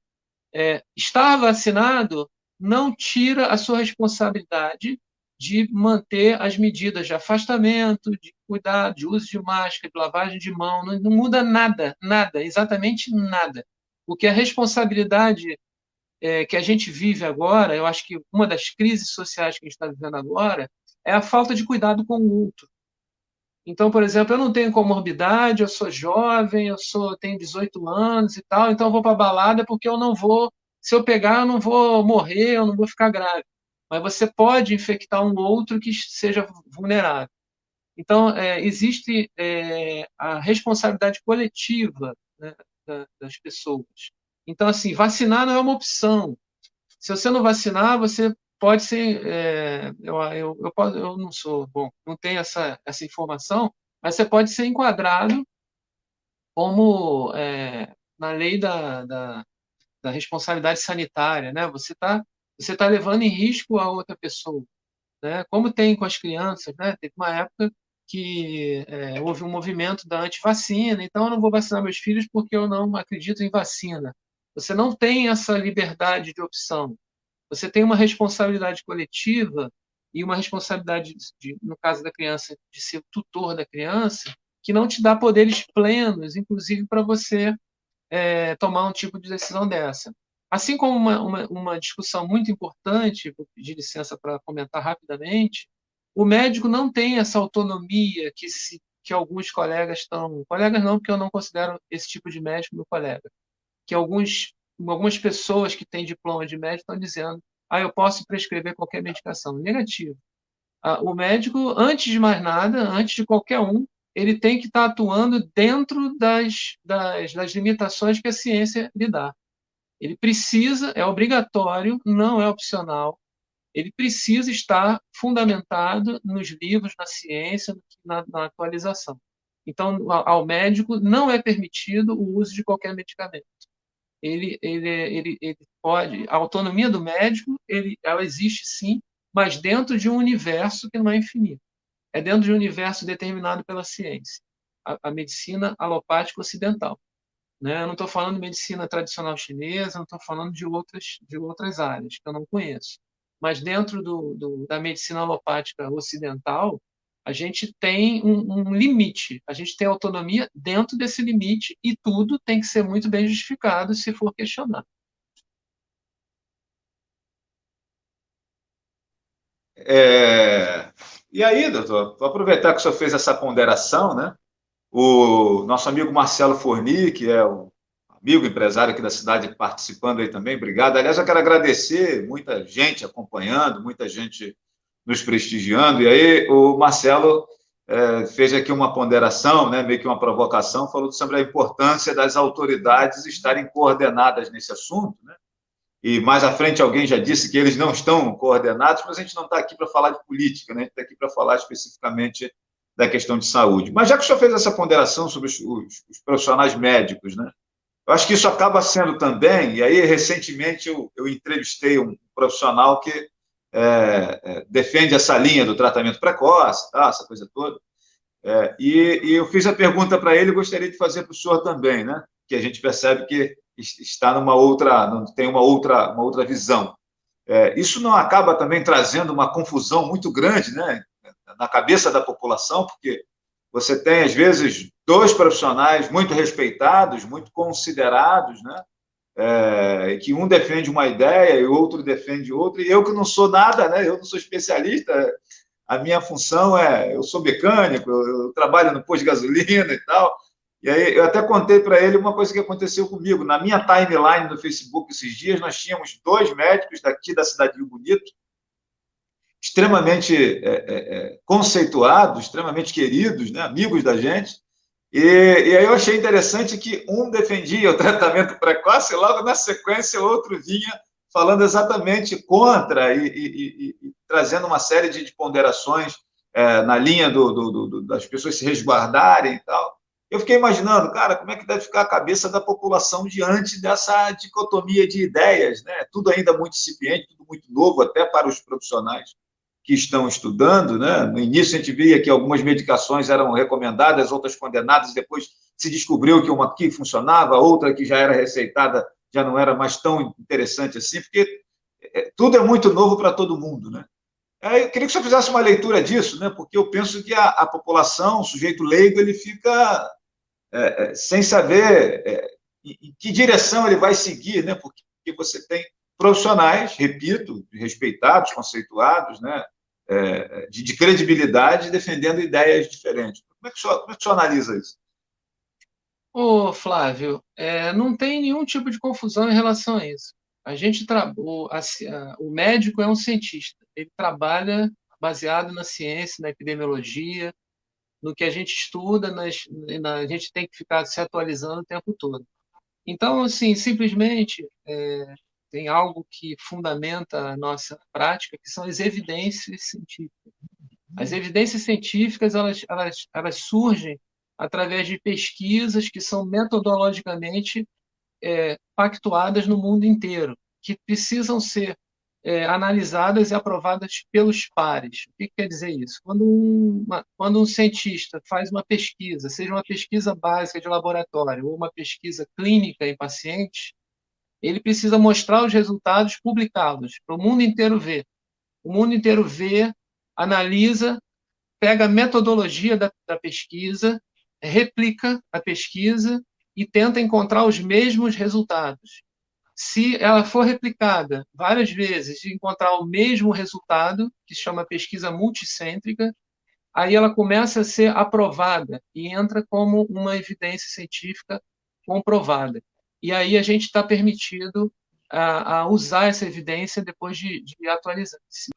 Estar vacinado não tira a sua responsabilidade de manter as medidas de afastamento, de cuidado, de uso de máscara, de lavagem de mão, não muda nada, nada, exatamente nada. Porque a responsabilidade que a gente vive agora, eu acho que uma das crises sociais que a gente está vivendo agora é a falta de cuidado com o outro. Então, por exemplo, eu não tenho comorbidade, eu sou jovem, tenho 18 anos e tal, então eu vou para a balada porque eu não vou, se eu pegar, eu não vou morrer, eu não vou ficar grave. Mas você pode infectar um outro que seja vulnerável. Então, existe a responsabilidade coletiva, né, das pessoas. Então, assim, vacinar não é uma opção. Se você não vacinar, você pode ser. Eu não sou bom, não tenho essa informação, mas você pode ser enquadrado como na lei da responsabilidade sanitária, né? Você tá levando em risco a outra pessoa, né? Como tem com as crianças, né? Teve uma época que houve um movimento da antivacina, então eu não vou vacinar meus filhos porque eu não acredito em vacina. Você não tem essa liberdade de opção. Você tem uma responsabilidade coletiva e uma responsabilidade, no caso da criança, de ser tutor da criança, que não te dá poderes plenos, inclusive para você tomar um tipo de decisão dessa. Assim como uma discussão muito importante, vou pedir licença para comentar rapidamente, o médico não tem essa autonomia que alguns colegas estão. Colegas não, porque eu não considero esse tipo de médico meu colega, que algumas pessoas que têm diploma de médico estão dizendo: eu posso prescrever qualquer medicação. Negativo. O médico, antes de mais nada, antes de qualquer um, ele tem que estar atuando dentro das limitações que a ciência lhe dá. Ele precisa, é obrigatório, não é opcional, ele precisa estar fundamentado nos livros, na ciência, na atualização. Então, ao médico não é permitido o uso de qualquer medicamento. Ele pode, a autonomia do médico, ela existe sim, mas dentro de um universo que não é infinito. É dentro de um universo determinado pela ciência, a medicina alopática ocidental, né? Eu não estou falando de medicina tradicional chinesa, não estou falando de outras áreas que eu não conheço. Mas dentro da medicina alopática ocidental, a gente tem um limite, a gente tem autonomia dentro desse limite e tudo tem que ser muito bem justificado se for questionar. E aí, doutor, vou aproveitar que o senhor fez essa ponderação, né? O nosso amigo Marcelo Forni, que é amigo empresário aqui da cidade participando aí também, obrigado. Aliás, eu quero agradecer, muita gente acompanhando, muita gente nos prestigiando, e aí o Marcelo fez aqui uma ponderação, né, meio que uma provocação, falou sobre a importância das autoridades estarem coordenadas nesse assunto, né? E mais à frente alguém já disse que eles não estão coordenados, mas a gente não está aqui para falar de política, né? A gente está aqui para falar especificamente da questão de saúde. Mas já que o senhor fez essa ponderação sobre os profissionais médicos, né? Eu acho que isso acaba sendo também, e aí recentemente eu entrevistei um profissional que defende essa linha do tratamento precoce, tá, essa coisa toda, e eu fiz a pergunta para ele e gostaria de fazer para o senhor também, né? Que a gente percebe que está numa outra, não tem uma outra visão. Isso não acaba também trazendo uma confusão muito grande, né, na cabeça da população, porque você tem, às vezes, dois profissionais muito respeitados, muito considerados, né, que um defende uma ideia e o outro defende outra, e eu que não sou nada, né, eu não sou especialista, a minha função eu sou mecânico, eu trabalho no posto de gasolina e tal, e aí eu até contei para ele uma coisa que aconteceu comigo. Na minha timeline no Facebook esses dias, nós tínhamos dois médicos daqui da cidade de Rio Bonito, extremamente conceituados, extremamente queridos, né, amigos da gente, e aí eu achei interessante que um defendia o tratamento precoce e logo na sequência o outro vinha falando exatamente contra e trazendo uma série de ponderações na linha das pessoas se resguardarem e tal. Eu fiquei imaginando, cara, como é que deve ficar a cabeça da população diante dessa dicotomia de ideias, né? Tudo ainda muito incipiente, tudo muito novo, até para os profissionais que estão estudando, né? No início a gente via que algumas medicações eram recomendadas, outras condenadas, depois se descobriu que uma que funcionava, outra que já era receitada já não era mais tão interessante assim, porque tudo é muito novo para todo mundo, né? Eu queria que você fizesse uma leitura disso, né? Porque eu penso que a população, o sujeito leigo, ele fica sem saber em que direção ele vai seguir, né? Porque você tem profissionais, repito, respeitados, conceituados, né? De credibilidade, defendendo ideias diferentes. Como é que o senhor analisa isso? Ô, Flávio, não tem nenhum tipo de confusão em relação a isso. A gente o médico é um cientista. Ele trabalha baseado na ciência, na epidemiologia, no que a gente estuda, a gente tem que ficar se atualizando o tempo todo. Então, assim, simplesmente tem algo que fundamenta a nossa prática, que são as evidências científicas. As evidências científicas elas surgem através de pesquisas que são metodologicamente pactuadas no mundo inteiro, que precisam ser analisadas e aprovadas pelos pares. O que quer dizer isso? Quando um cientista faz uma pesquisa, seja uma pesquisa básica de laboratório ou uma pesquisa clínica em pacientes, ele precisa mostrar os resultados, publicá-los, para o mundo inteiro ver. O mundo inteiro vê, analisa, pega a metodologia da pesquisa, replica a pesquisa e tenta encontrar os mesmos resultados. Se ela for replicada várias vezes e encontrar o mesmo resultado, que se chama pesquisa multicêntrica, aí ela começa a ser aprovada e entra como uma evidência científica comprovada. E aí a gente está permitido a usar essa evidência depois de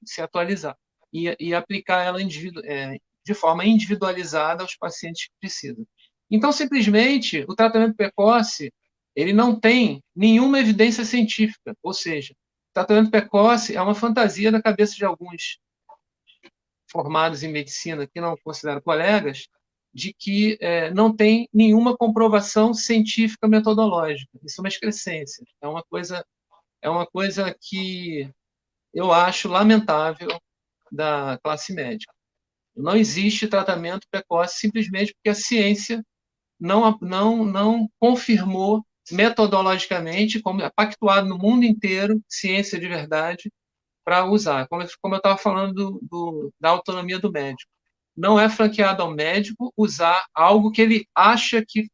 se atualizar e aplicar ela de forma individualizada aos pacientes que precisam. Então, simplesmente, o tratamento precoce ele não tem nenhuma evidência científica, ou seja, o tratamento precoce é uma fantasia da cabeça de alguns formados em medicina que não considero colegas, de que não tem nenhuma comprovação científica metodológica. Isso é uma excrescência. É uma coisa que eu acho lamentável da classe médica. Não existe tratamento precoce simplesmente porque a ciência não confirmou metodologicamente, como é pactuado no mundo inteiro, ciência de verdade, para usar. Como eu estava falando da autonomia do médico. Não é franqueado ao médico usar algo que ele acha que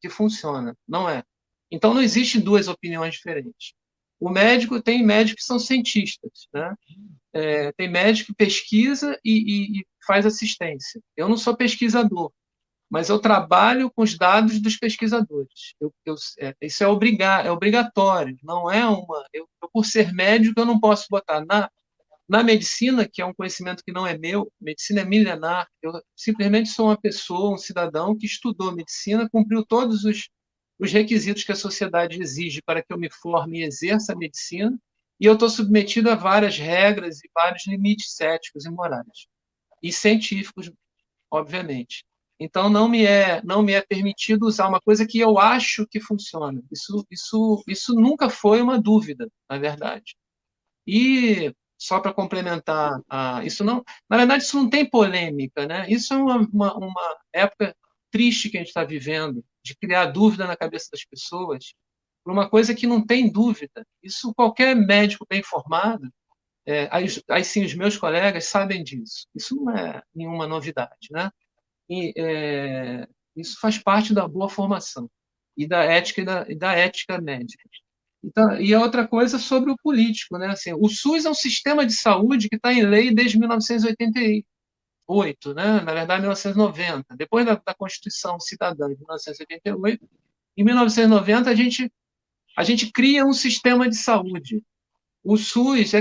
funciona. Não é. Então, não existem duas opiniões diferentes. Tem médicos que são cientistas, né? Tem médico que pesquisa e faz assistência. Eu não sou pesquisador. mas eu trabalho com os dados dos pesquisadores. Isso é obrigatório, não é uma. Por ser médico, eu não posso botar na medicina, que é um conhecimento que não é meu, medicina é milenar, eu simplesmente sou uma pessoa, um cidadão que estudou medicina, cumpriu todos os requisitos que a sociedade exige para que eu me forme e exerça a medicina, e eu estou submetido a várias regras e vários limites éticos e morais, e científicos, obviamente. Então, não me é permitido usar uma coisa que eu acho que funciona. Isso nunca foi uma dúvida, na verdade. E só para complementar, isso não, na verdade, isso não tem polêmica, né? Isso é uma época triste que a gente está vivendo, de criar dúvida na cabeça das pessoas, por uma coisa que não tem dúvida. Isso qualquer médico bem formado, aí sim os meus colegas sabem disso. Isso não é nenhuma novidade, né? E, isso faz parte da boa formação e da ética e da ética médica. Então, e a outra coisa sobre o político, né? Assim, o SUS é um sistema de saúde que está em lei desde 1988, né? Na verdade, 1990. Depois da Constituição Cidadã de 1988, em 1990 a gente cria um sistema de saúde. O SUS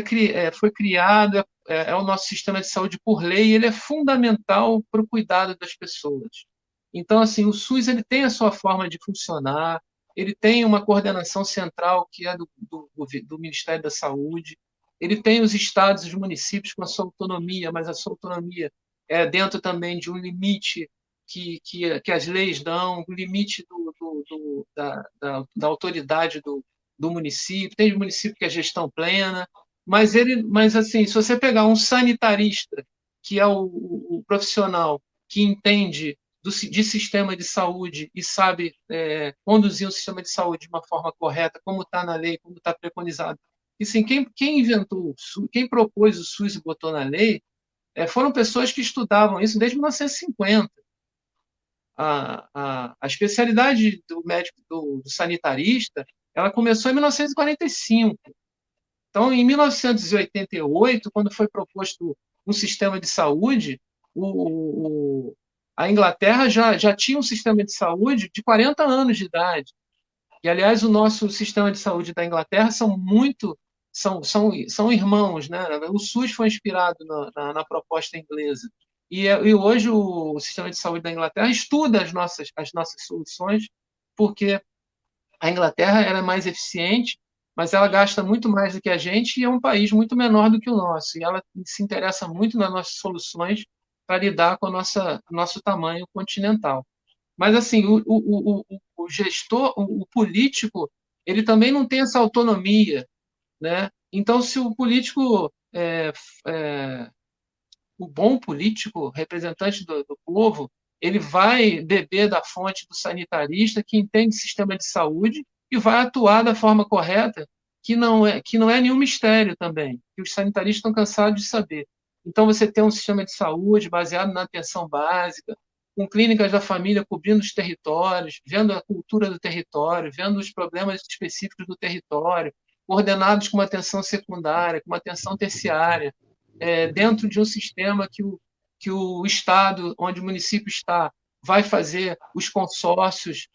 foi criado, é o nosso sistema de saúde por lei, e ele é fundamental para o cuidado das pessoas. Então, assim, o SUS ele tem a sua forma de funcionar, ele tem uma coordenação central que é do Ministério da Saúde, ele tem os estados e os municípios com a sua autonomia, mas a sua autonomia é dentro também de um limite que as leis dão, o limite da autoridade do município, tem município que é gestão plena, mas assim, se você pegar um sanitarista, que é o profissional que entende de sistema de saúde e sabe conduzir o sistema de saúde de uma forma correta, como está na lei, como está preconizado. E sim, quem inventou o SUS, quem propôs o SUS e botou na lei, foram pessoas que estudavam isso desde 1950. A especialidade do médico, do sanitarista, ela começou em 1945. Então, em 1988, quando foi proposto um sistema de saúde, a Inglaterra já tinha um sistema de saúde de 40 anos de idade. E, aliás, o nosso sistema de saúde da Inglaterra são irmãos, né? O SUS foi inspirado na proposta inglesa. E hoje o sistema de saúde da Inglaterra estuda as nossas soluções, porque a Inglaterra era mais eficiente, mas ela gasta muito mais do que a gente e é um país muito menor do que o nosso. E ela se interessa muito nas nossas soluções para lidar com o nosso tamanho continental. Mas, assim, o gestor, o político, ele também não tem essa autonomia, né? Então, se o político, o bom político, representante do povo, ele vai beber da fonte do sanitarista que entende sistema de saúde e vai atuar da forma correta, que não é nenhum mistério também, que os sanitaristas estão cansados de saber. Então, você tem um sistema de saúde baseado na atenção básica, com clínicas da família cobrindo os territórios, vendo a cultura do território, vendo os problemas específicos do território, coordenados com uma atenção secundária, com uma atenção terciária, dentro de um sistema que o Estado, onde o município está, vai fazer os consórcios,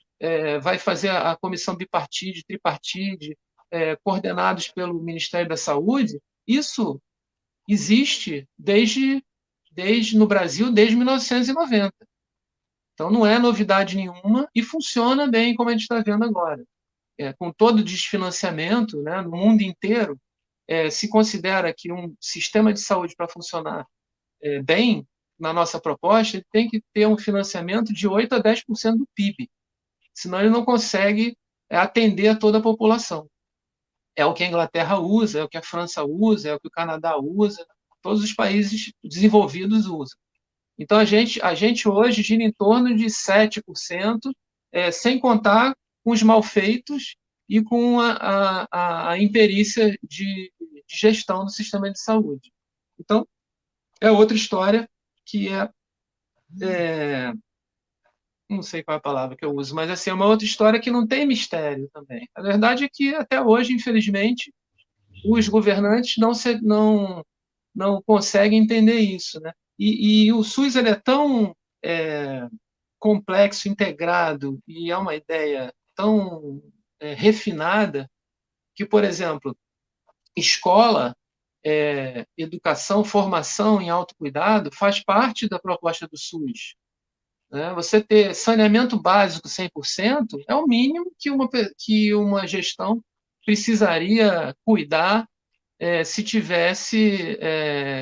vai fazer a comissão bipartite, tripartite, coordenados pelo Ministério da Saúde. Isso existe no Brasil desde 1990. Então, não é novidade nenhuma e funciona bem como a gente está vendo agora. Com todo o desfinanciamento, né, no mundo inteiro, se considera que um sistema de saúde para funcionar bem na nossa proposta, ele tem que ter um financiamento de 8 a 10% do PIB, senão ele não consegue atender a toda a população. É o que a Inglaterra usa, é o que a França usa, é o que o Canadá usa, todos os países desenvolvidos usam. Então, a gente hoje gira em torno de 7%, sem contar com os malfeitos e com a imperícia de gestão do sistema de saúde. Então, é outra história que não sei qual é a palavra que eu uso, mas assim, é uma outra história que não tem mistério também. A verdade é que, até hoje, infelizmente, os governantes não conseguem entender isso, né? E o SUS ele é tão complexo, integrado, e é uma ideia tão refinada que, por exemplo, escola, educação, formação em autocuidado faz parte da proposta do SUS. Né? Você ter saneamento básico 100% é o mínimo que uma gestão precisaria cuidar se tivesse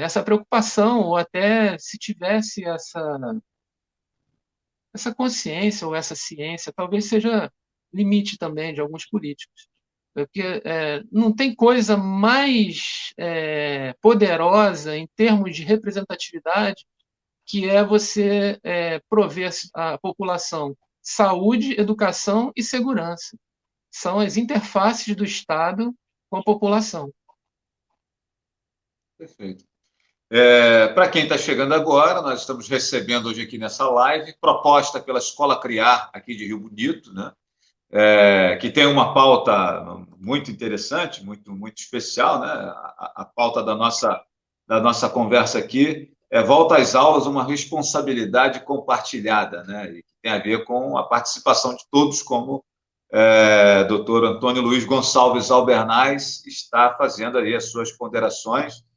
essa preocupação ou até se tivesse essa consciência ou essa ciência. Talvez seja limite também de alguns políticos. Porque não tem coisa mais poderosa em termos de representatividade que é você prover à população saúde, educação e segurança. São as interfaces do Estado com a população. Perfeito. Para quem está chegando agora, nós estamos recebendo hoje aqui nessa live, proposta pela Escola Criar, aqui de Rio Bonito, né? Que tem uma pauta muito interessante, muito, muito especial, né? A pauta da nossa conversa aqui volta às aulas uma responsabilidade compartilhada, né? E que tem a ver com a participação de todos, como doutor Antônio Luiz Gonçalves Albernaz está fazendo aí as suas ponderações.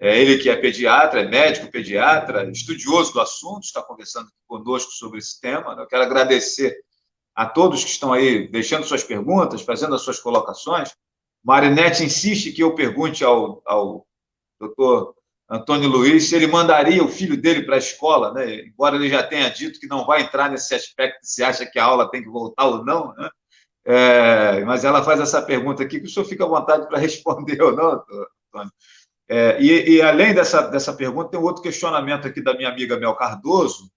Ele que é pediatra, é médico pediatra, estudioso do assunto, está conversando conosco sobre esse tema. Eu quero agradecer a todos que estão aí deixando suas perguntas, fazendo as suas colocações. Marinete insiste que eu pergunte ao doutor Antônio Luiz se ele mandaria o filho dele para a escola, né? Embora ele já tenha dito que não vai entrar nesse aspecto se acha que a aula tem que voltar ou não, né? Mas ela faz essa pergunta aqui que o senhor fica à vontade para responder ou não, Antônio. E além dessa pergunta, tem um outro questionamento aqui da minha amiga Mel Cardoso,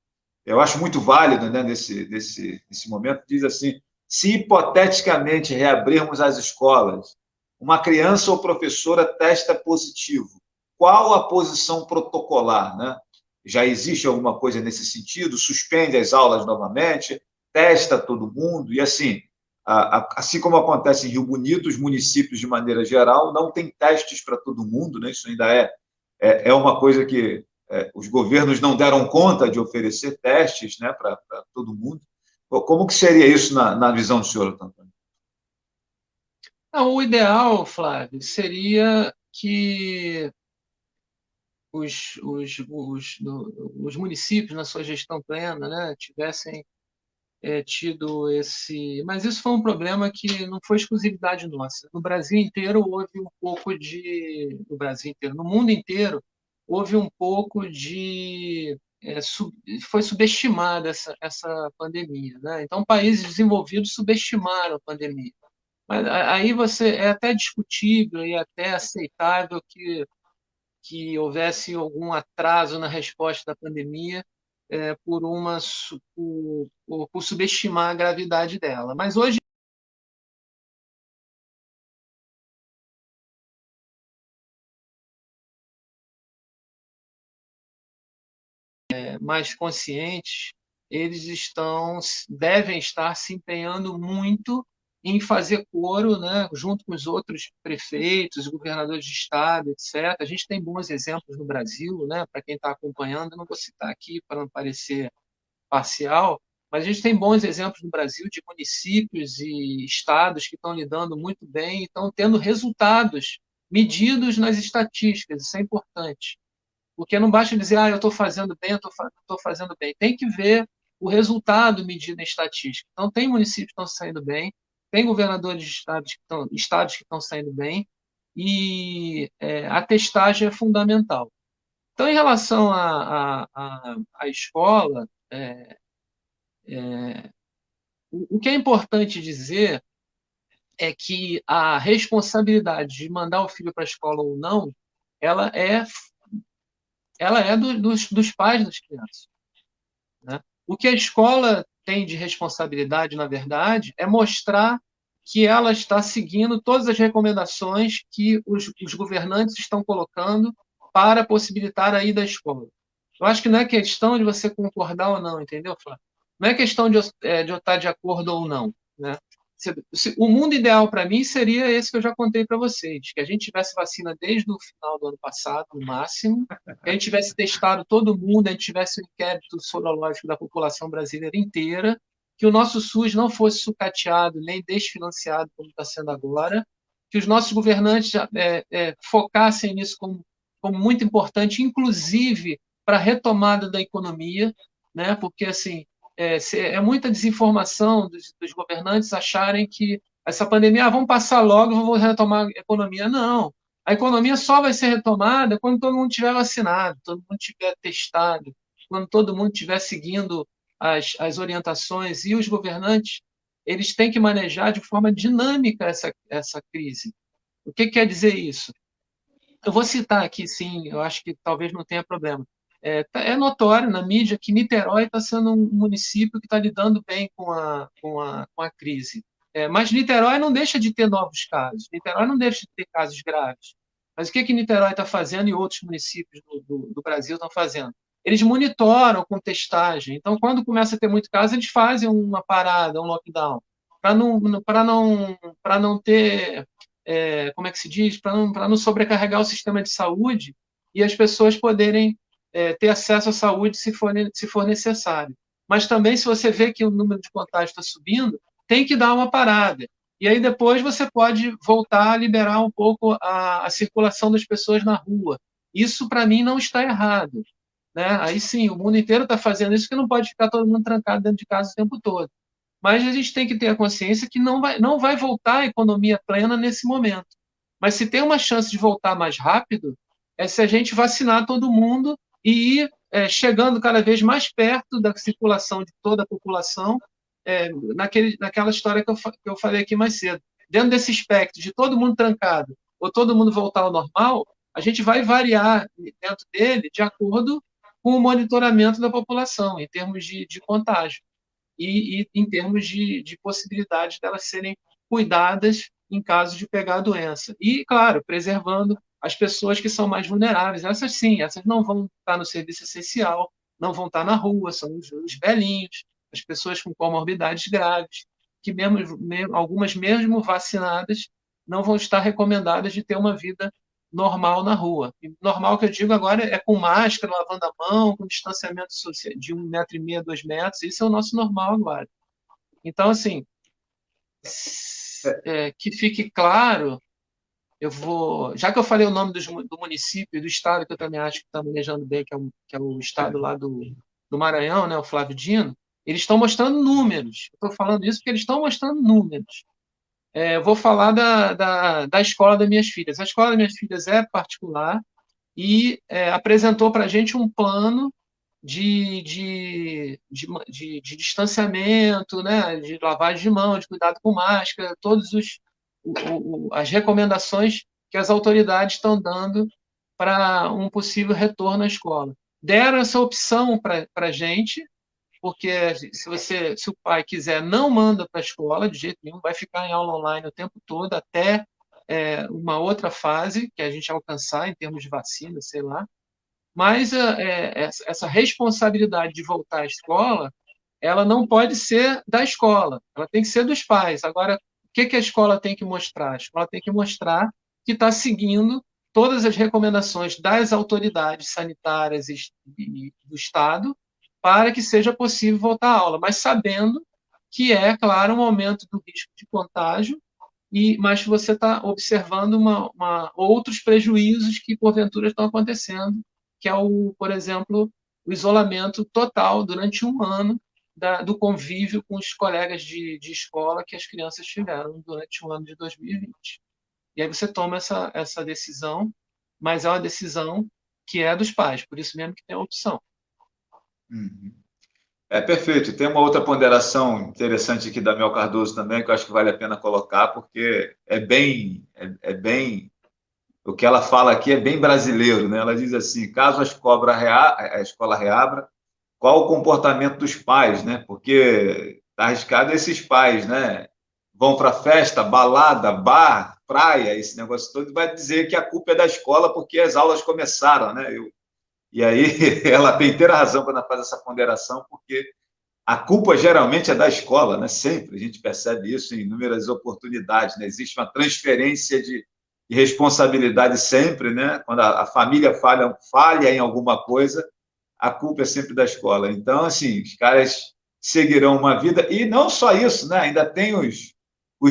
eu acho muito válido, né, nesse momento, diz assim: se hipoteticamente reabrirmos as escolas, uma criança ou professora testa positivo, qual a posição protocolar, né? Já existe alguma coisa nesse sentido? Suspende as aulas novamente, testa todo mundo, e assim como acontece em Rio Bonito, os municípios, de maneira geral, não têm testes para todo mundo, né? Isso ainda é uma coisa que os governos não deram conta de oferecer testes, né, para todo mundo. Como que seria isso na visão do senhor, Antônio? O ideal, Flávio, seria que os municípios, na sua gestão plena, né, tivessem tido esse. Mas isso foi um problema que não foi exclusividade nossa. No Brasil inteiro houve um pouco de. No Brasil inteiro, no mundo inteiro, houve um pouco de. Foi subestimada essa pandemia. Né? Então, países desenvolvidos subestimaram a pandemia. Mas aí é até discutível e até aceitável que houvesse algum atraso na resposta da pandemia por subestimar a gravidade dela. Mas hoje mais conscientes, eles devem estar se empenhando muito em fazer coro, né, junto com os outros prefeitos, governadores de estado, etc. A gente tem bons exemplos no Brasil, né, para quem está acompanhando, não vou citar aqui para não parecer parcial, mas a gente tem bons exemplos no Brasil de municípios e estados que estão lidando muito bem e estão tendo resultados medidos nas estatísticas, isso é importante. Porque não basta dizer, eu estou fazendo bem, eu estou fazendo bem. Tem que ver o resultado medido em estatística. Então, tem municípios que estão saindo bem, tem governadores de estados que estão saindo bem, e a testagem é fundamental. Então, em relação à escola, o que é importante dizer é que a responsabilidade de mandar o filho para a escola ou não, ela é dos pais das crianças. Né? O que a escola tem de responsabilidade, na verdade, é mostrar que ela está seguindo todas as recomendações que os governantes estão colocando para possibilitar a ida à escola. Eu acho que não é questão de você concordar ou não, entendeu, Flávio? Não é questão de eu estar de acordo ou não. Né? O mundo ideal para mim seria esse que eu já contei para vocês, que a gente tivesse vacina desde o final do ano passado, no máximo, que a gente tivesse testado todo mundo, a gente tivesse o inquérito sorológico da população brasileira inteira, que o nosso SUS não fosse sucateado nem desfinanciado como está sendo agora, que os nossos governantes focassem nisso como muito importante, inclusive para a retomada da economia, né? Porque assim muita desinformação dos governantes acharem que essa pandemia, vamos passar logo, vamos retomar a economia. Não. A economia só vai ser retomada quando todo mundo tiver vacinado, todo mundo tiver testado, quando todo mundo estiver seguindo as orientações. E os governantes, eles têm que manejar de forma dinâmica essa crise. O que quer dizer isso? Eu vou citar aqui, sim, eu acho que talvez não tenha problema. É notório na mídia que Niterói está sendo um município que está lidando bem com a crise. Mas Niterói não deixa de ter novos casos, Niterói não deixa de ter casos graves. Mas o que Niterói está fazendo e outros municípios do Brasil estão fazendo? Eles monitoram com testagem. Então, quando começa a ter muito caso, eles fazem uma parada, um lockdown, para não ter como é que se diz, para não sobrecarregar o sistema de saúde e as pessoas poderem ter acesso à saúde se for necessário. Mas também, se você vê que o número de contágios está subindo, tem que dar uma parada. E aí depois você pode voltar a liberar um pouco a circulação das pessoas na rua. Isso, para mim, não está errado. Né? Aí sim, o mundo inteiro está fazendo isso, que não pode ficar todo mundo trancado dentro de casa o tempo todo. Mas a gente tem que ter a consciência que não vai voltar a economia plena nesse momento. Mas se tem uma chance de voltar mais rápido, é se a gente vacinar todo mundo e ir chegando cada vez mais perto da circulação de toda a população, naquela história que eu falei aqui mais cedo. Dentro desse espectro de todo mundo trancado ou todo mundo voltar ao normal, a gente vai variar dentro dele de acordo com o monitoramento da população, em termos de contágio e em termos de possibilidade delas serem cuidadas em caso de pegar a doença. E, claro, preservando as pessoas que são mais vulneráveis. Essas sim, essas não vão estar no serviço essencial, não vão estar na rua, são os velhinhos, as pessoas com comorbidades graves, que algumas mesmo vacinadas não vão estar recomendadas de ter uma vida normal na rua. E normal que eu digo agora é com máscara, lavando a mão, com distanciamento social de 1,5 m, 2 metros. Isso é o nosso normal agora. Então, assim, que fique claro, já que eu falei o nome do município e do estado, que eu também acho que está manejando bem, que é o estado lá do Maranhão, né, o Flávio Dino, eles estão mostrando números. Eu estou falando isso porque eles estão mostrando números. Eu vou falar da escola das minhas filhas. A escola das minhas filhas é particular e apresentou para a gente um plano de distanciamento, né, de lavagem de mão, de cuidado com máscara, todas as recomendações que as autoridades estão dando para um possível retorno à escola. Deram essa opção para a gente, porque se o pai quiser, não manda para a escola de jeito nenhum, vai ficar em aula online o tempo todo, até uma outra fase que a gente alcançar em termos de vacina, sei lá. Mas essa responsabilidade de voltar à escola, ela não pode ser da escola, ela tem que ser dos pais. Agora, o que a escola tem que mostrar? A escola tem que mostrar que está seguindo todas as recomendações das autoridades sanitárias e do Estado para que seja possível voltar à aula, mas sabendo que claro, um aumento do risco de contágio, mas você está observando outros prejuízos que, porventura, estão acontecendo, que é, por exemplo, o isolamento total durante um ano do convívio com os colegas de escola que as crianças tiveram durante o ano de 2020. E aí você toma essa decisão, mas é uma decisão que é dos pais, por isso mesmo que tem a opção. Uhum. Perfeito. Tem uma outra ponderação interessante aqui da Mel Cardoso também, que eu acho que vale a pena colocar, porque é bem o que ela fala aqui é bem brasileiro, né? Ela diz assim: caso a escola reabra, qual o comportamento dos pais, né? Porque está arriscado esses pais, né? Vão para festa, balada, bar, praia, esse negócio todo, e vai dizer que a culpa é da escola porque as aulas começaram, né? E aí ela tem inteira razão quando ela faz essa ponderação, porque a culpa geralmente é da escola, né? Sempre a gente percebe isso em inúmeras oportunidades, né? Existe uma transferência de responsabilidade sempre, né? Quando a família falha em alguma coisa, a culpa é sempre da escola. Então, assim, os caras seguirão uma vida. E não só isso, né? Ainda tem os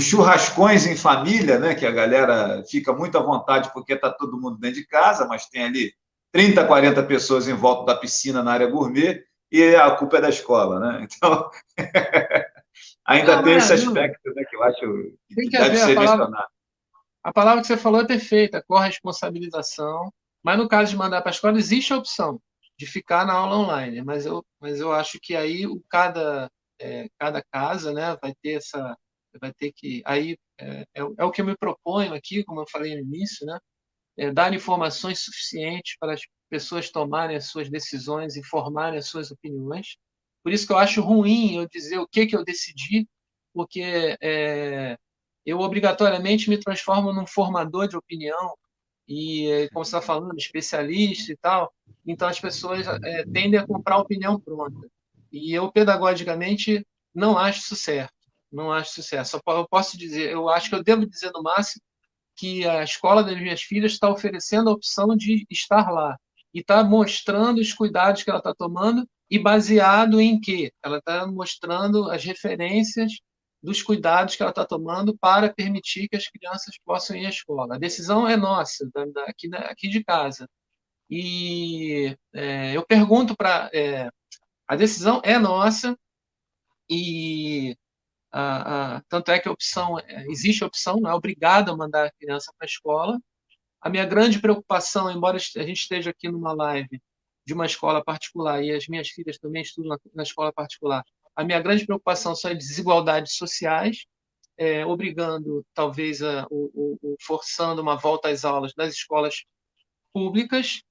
churrascões em família, né? Que a galera fica muito à vontade porque está todo mundo dentro de casa, mas tem ali 30, 40 pessoas em volta da piscina na área gourmet e a culpa é da escola, né? Então, ainda Não, tem esse não. aspecto, né? Que eu acho Tem que que deve haver ser mencionado. a palavra que você falou é perfeita, corresponsabilização. Mas no caso de mandar para a escola, existe a opção de ficar na aula online. Mas eu acho que aí cada casa, né, vai ter que aí é o que eu me proponho aqui, como eu falei no início, né, dar informações suficientes para as pessoas tomarem as suas decisões e formarem as suas opiniões. Por isso que eu acho ruim eu dizer o que eu decidi, porque eu obrigatoriamente me transformo num formador de opinião e, como você está falando, especialista e tal. Então as pessoas tendem a comprar a opinião pronta. E eu, pedagogicamente, não acho isso certo. Não acho isso certo. Eu posso dizer, eu acho que eu devo dizer no máximo que a escola das minhas filhas está oferecendo a opção de estar lá e está mostrando os cuidados que ela está tomando e baseado em quê? Ela está mostrando as referências dos cuidados que ela está tomando para permitir que as crianças possam ir à escola. A decisão é nossa, aqui de casa. E eu pergunto para. A decisão é nossa e tanto é que existe a opção, não é obrigado a mandar a criança para a escola. A minha grande preocupação, embora a gente esteja aqui numa live de uma escola particular e as minhas filhas também estudam na escola particular, a minha grande preocupação são as desigualdades sociais, obrigando, talvez, forçando uma volta às aulas das escolas públicas,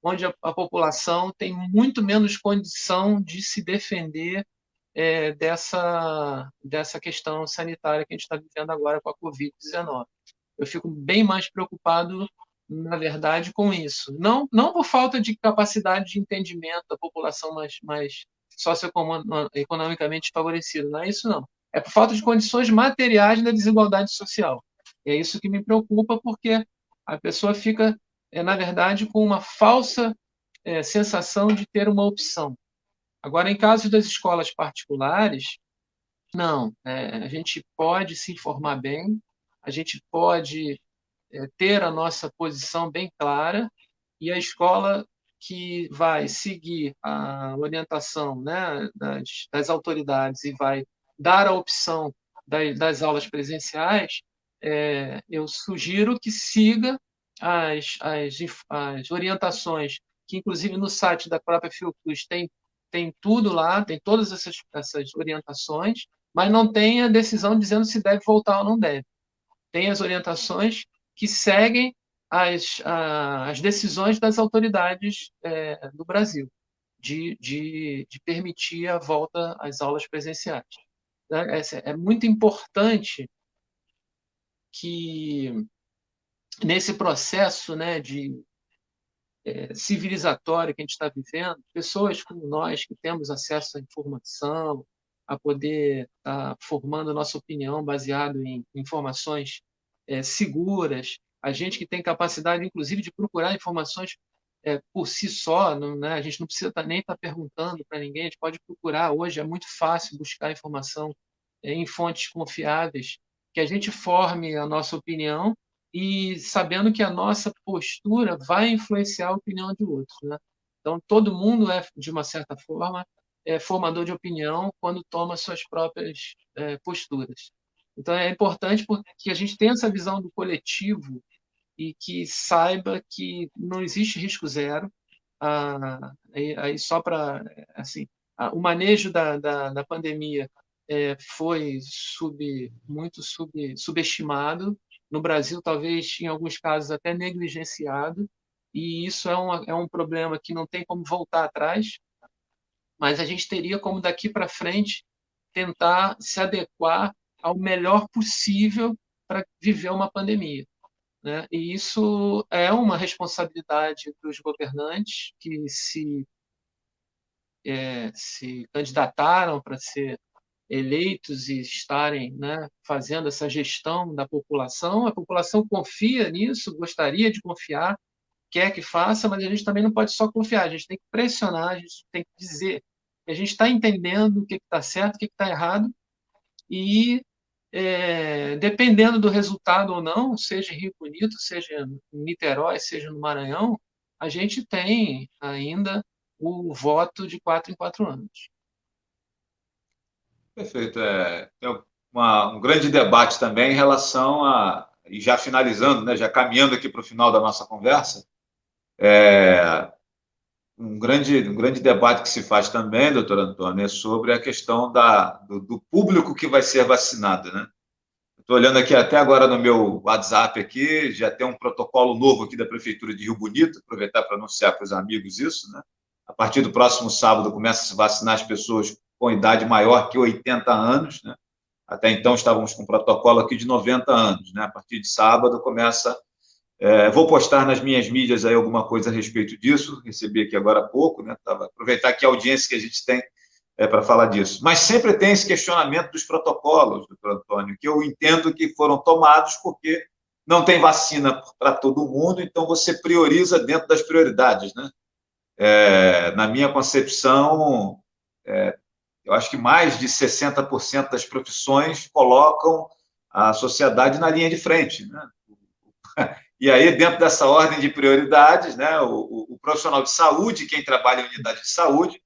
onde a população tem muito menos condição de se defender dessa questão sanitária que a gente está vivendo agora com a Covid-19. Eu fico bem mais preocupado, na verdade, com isso. Não por falta de capacidade de entendimento da população mais socioeconomicamente favorecida, não é isso, não. É por falta de condições materiais da desigualdade social. E é isso que me preocupa, porque a pessoa fica, na verdade, com uma falsa sensação de ter uma opção. Agora, em caso das escolas particulares, não. A gente pode se informar bem, a gente pode ter a nossa posição bem clara e a escola que vai seguir a orientação, né, das autoridades e vai dar a opção das aulas presenciais, eu sugiro que siga as orientações, que inclusive no site da própria Fiocruz tem tudo lá, tem todas essas orientações, mas não tem a decisão dizendo se deve voltar ou não deve. Tem as orientações que seguem as decisões das autoridades do Brasil de permitir a volta às aulas presenciais. É muito importante que, nesse processo, né, de civilizatório que a gente está vivendo, pessoas como nós, que temos acesso à informação, a poder estar formando a nossa opinião baseado em informações seguras, a gente que tem capacidade, inclusive, de procurar informações por si só, não, né? A gente não precisa nem estar perguntando para ninguém, a gente pode procurar. Hoje é muito fácil buscar informação em fontes confiáveis, que a gente forme a nossa opinião e sabendo que a nossa postura vai influenciar a opinião de outros, né? Então, todo mundo é, de uma certa forma, formador de opinião quando toma suas próprias posturas. Então, é importante porque a gente tenha essa visão do coletivo e que saiba que não existe risco zero. Aí só para assim, o manejo da pandemia foi muito subestimado. No Brasil, talvez, em alguns casos, até negligenciado. E isso é um problema que não tem como voltar atrás, mas a gente teria como, daqui para frente, tentar se adequar ao melhor possível para viver uma pandemia, né? E isso é uma responsabilidade dos governantes que se se candidataram para ser eleitos e estarem, né, fazendo essa gestão da população. A população confia nisso, gostaria de confiar, quer que faça, mas a gente também não pode só confiar, a gente tem que pressionar, a gente tem que dizer que a gente está entendendo o que está certo, o que está errado, e dependendo do resultado ou não, seja em Rio Bonito, seja em Niterói, seja no Maranhão, a gente tem ainda o voto de 4 em 4 anos. Perfeito. Tem um grande debate também em relação a, e já finalizando, né, já caminhando aqui para o final da nossa conversa, um grande debate que se faz também, doutor Antônio, é sobre a questão do público que vai ser vacinado, né? Estou olhando aqui até agora no meu WhatsApp aqui, já tem um protocolo novo aqui da Prefeitura de Rio Bonito, aproveitar para anunciar para os amigos isso, né? A partir do próximo sábado começa a se vacinar as pessoas com idade maior que 80 anos, né? Até então estávamos com um protocolo aqui de 90 anos, né? A partir de sábado começa. Vou postar nas minhas mídias aí alguma coisa a respeito disso, recebi aqui agora há pouco, né? Aproveitar aqui a audiência que a gente tem para falar disso. Mas sempre tem esse questionamento dos protocolos, doutor Antônio, que eu entendo que foram tomados porque não tem vacina para todo mundo, então você prioriza dentro das prioridades, né? Na minha concepção, eu acho que mais de 60% das profissões colocam a sociedade na linha de frente, né? E aí, dentro dessa ordem de prioridades, né, o profissional de saúde, quem trabalha em unidade de saúde,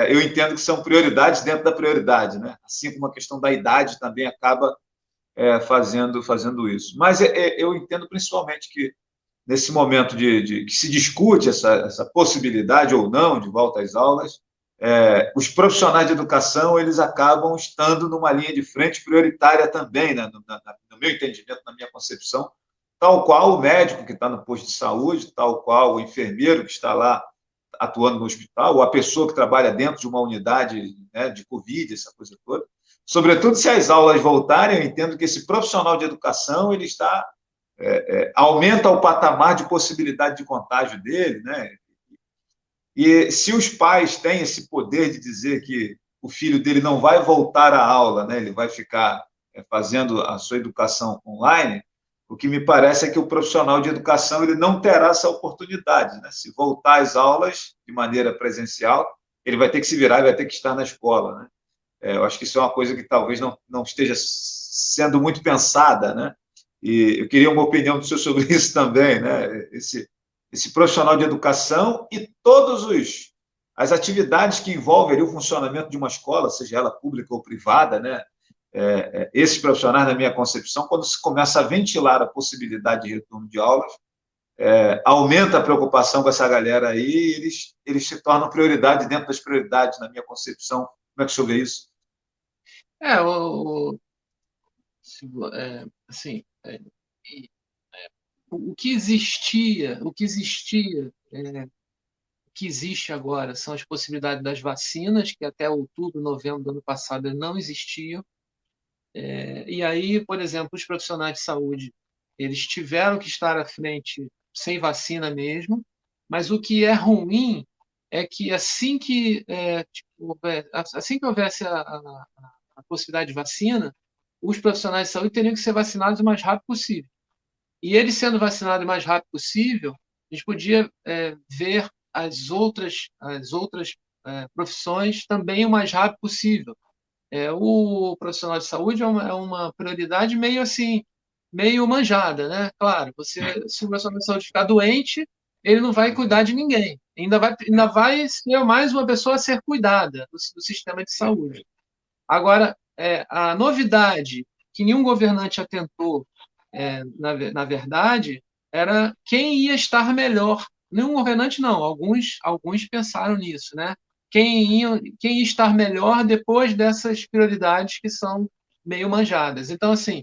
eu entendo que são prioridades dentro da prioridade, né? Assim como a questão da idade também acaba fazendo isso. Mas eu entendo principalmente que nesse momento que se discute essa possibilidade ou não de volta às aulas, os profissionais de educação eles acabam estando numa linha de frente prioritária também, né, no meu entendimento, na minha concepção, tal qual o médico que está no posto de saúde, tal qual o enfermeiro que está lá atuando no hospital, ou a pessoa que trabalha dentro de uma unidade, né, de Covid, essa coisa toda. Sobretudo se as aulas voltarem, eu entendo que esse profissional de educação ele está aumenta o patamar de possibilidade de contágio dele, né? E se os pais têm esse poder de dizer que o filho dele não vai voltar à aula, né? Ele vai ficar fazendo a sua educação online, o que me parece é que o profissional de educação ele não terá essa oportunidade, né? Se voltar às aulas de maneira presencial, ele vai ter que se virar, ele vai ter que estar na escola, né? Eu acho que isso é uma coisa que talvez não esteja sendo muito pensada, né? E eu queria uma opinião do senhor sobre isso também, né? Esse profissional de educação e todas as atividades que envolvem ali o funcionamento de uma escola, seja ela pública ou privada, né? Esses profissionais, na minha concepção, quando se começa a ventilar a possibilidade de retorno de aulas, aumenta a preocupação com essa galera aí e eles se tornam prioridade dentro das prioridades, na minha concepção. Como é que o senhor vê isso? É, o, assim, o que existia, o que existe agora são as possibilidades das vacinas, que até outubro, novembro do ano passado não existiam. E aí, por exemplo, os profissionais de saúde, eles tiveram que estar à frente sem vacina mesmo, mas o que é ruim é que assim que houvesse a possibilidade de vacina, os profissionais de saúde teriam que ser vacinados o mais rápido possível. E eles sendo vacinados o mais rápido possível, a gente podia ver as outras profissões também o mais rápido possível. O profissional de saúde é uma prioridade meio assim, meio manjada, né? Claro, se o profissional de saúde ficar doente, ele não vai cuidar de ninguém. Ainda vai ser mais uma pessoa a ser cuidada do sistema de saúde. Agora, a novidade que nenhum governante atentou, na verdade, era quem ia estar melhor. Nenhum governante, não. Alguns pensaram nisso, né? Quem ia estar melhor depois dessas prioridades que são meio manjadas. Então, assim,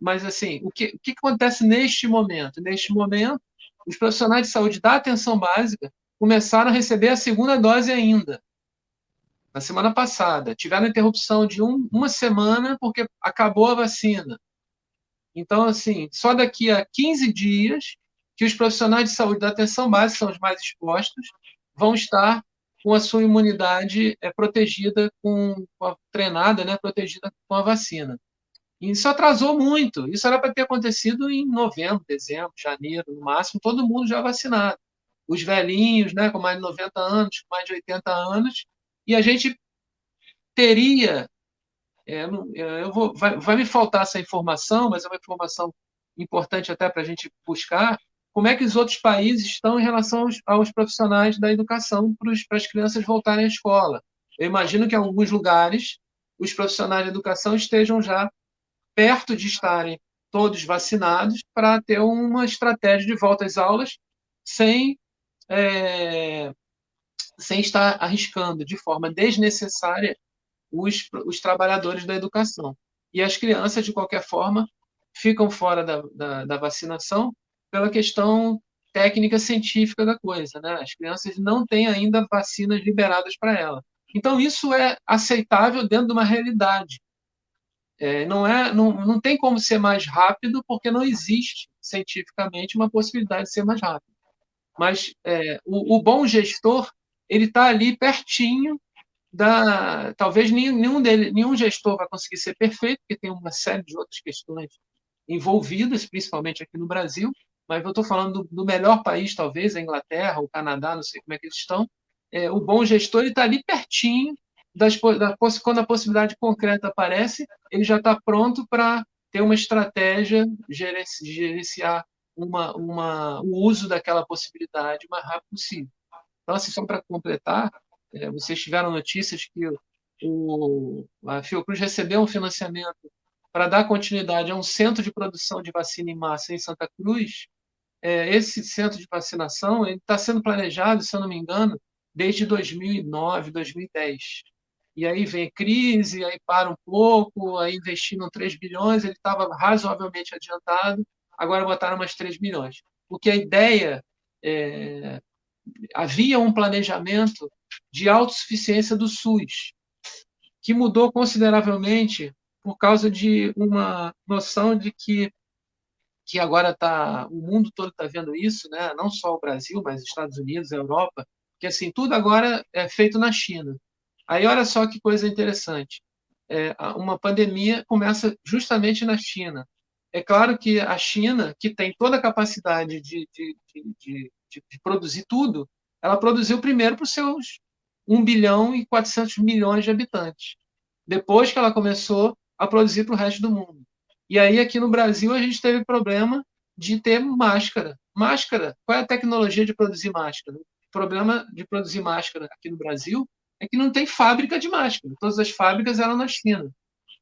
mas assim, o que acontece neste momento? Neste momento, os profissionais de saúde da atenção básica começaram a receber a segunda dose ainda na semana passada. Tiveram interrupção de uma semana porque acabou a vacina. Então, assim, só daqui a 15 dias que os profissionais de saúde da atenção básica, que são os mais expostos, vão estar com a sua imunidade protegida, treinada, né, protegida com a vacina. E isso atrasou muito. Isso era para ter acontecido em novembro, dezembro, janeiro, no máximo, todo mundo já vacinado. Os velhinhos, né, com mais de 90 anos, com mais de 80 anos, e a gente teria. Vai me faltar essa informação, mas é uma informação importante até para a gente buscar. Como é que os outros países estão em relação aos profissionais da educação para as crianças voltarem à escola? Eu imagino que em alguns lugares os profissionais da educação estejam já perto de estarem todos vacinados para ter uma estratégia de volta às aulas sem, é, sem estar arriscando de forma desnecessária os trabalhadores da educação. E as crianças, de qualquer forma, ficam fora da vacinação pela questão técnica científica da coisa. Né? As crianças não têm ainda vacinas liberadas para elas. Então, isso é aceitável dentro de uma realidade. Não tem como ser mais rápido, porque não existe cientificamente uma possibilidade de ser mais rápido. Mas o bom gestor, ele está ali pertinho talvez nenhum gestor vai conseguir ser perfeito, porque tem uma série de outras questões envolvidas, principalmente aqui no Brasil, mas eu estou falando do melhor país, talvez, a Inglaterra, o Canadá, não sei como é que eles estão. O bom gestor está ali pertinho, quando a possibilidade concreta aparece, ele já está pronto para ter uma estratégia, gerenciar o uso daquela possibilidade o mais rápido possível. Então, assim, só para completar, vocês tiveram notícias que a Fiocruz recebeu um financiamento para dar continuidade a um centro de produção de vacina em massa em Santa Cruz. Esse centro de vacinação está sendo planejado, se eu não me engano, desde 2009, 2010. E aí vem crise, aí para um pouco, aí investiram 3 bilhões, ele estava razoavelmente adiantado, agora botaram mais 3 milhões. Porque a ideia havia um planejamento de autossuficiência do SUS, que mudou consideravelmente por causa de uma noção de que agora o mundo todo está vendo isso, né? Não só o Brasil, mas Estados Unidos, a Europa, que assim tudo agora é feito na China. Aí olha só que coisa interessante. Uma pandemia começa justamente na China. É claro que a China, que tem toda a capacidade de produzir tudo, ela produziu primeiro para os seus 1 bilhão e 400 milhões de habitantes. Depois que ela começou a produzir para o resto do mundo. E aí, aqui no Brasil, a gente teve problema de ter máscara. Máscara, qual é a tecnologia de produzir máscara? O problema de produzir máscara aqui no Brasil é que não tem fábrica de máscara. Todas as fábricas eram na China.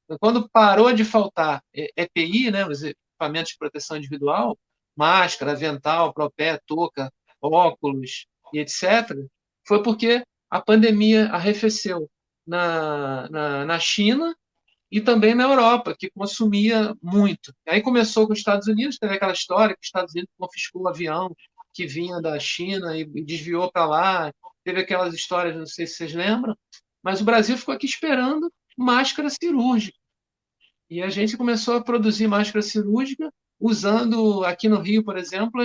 Então, quando parou de faltar EPI, né, os equipamentos de proteção individual, máscara, avental, propé, touca, óculos e etc., foi porque a pandemia arrefeceu na China e também na Europa, que consumia muito. Aí começou com os Estados Unidos, teve aquela história que os Estados Unidos confiscou o avião que vinha da China e desviou para lá. Teve aquelas histórias, não sei se vocês lembram, mas o Brasil ficou aqui esperando máscara cirúrgica. E a gente começou a produzir máscara cirúrgica usando, aqui no Rio, por exemplo,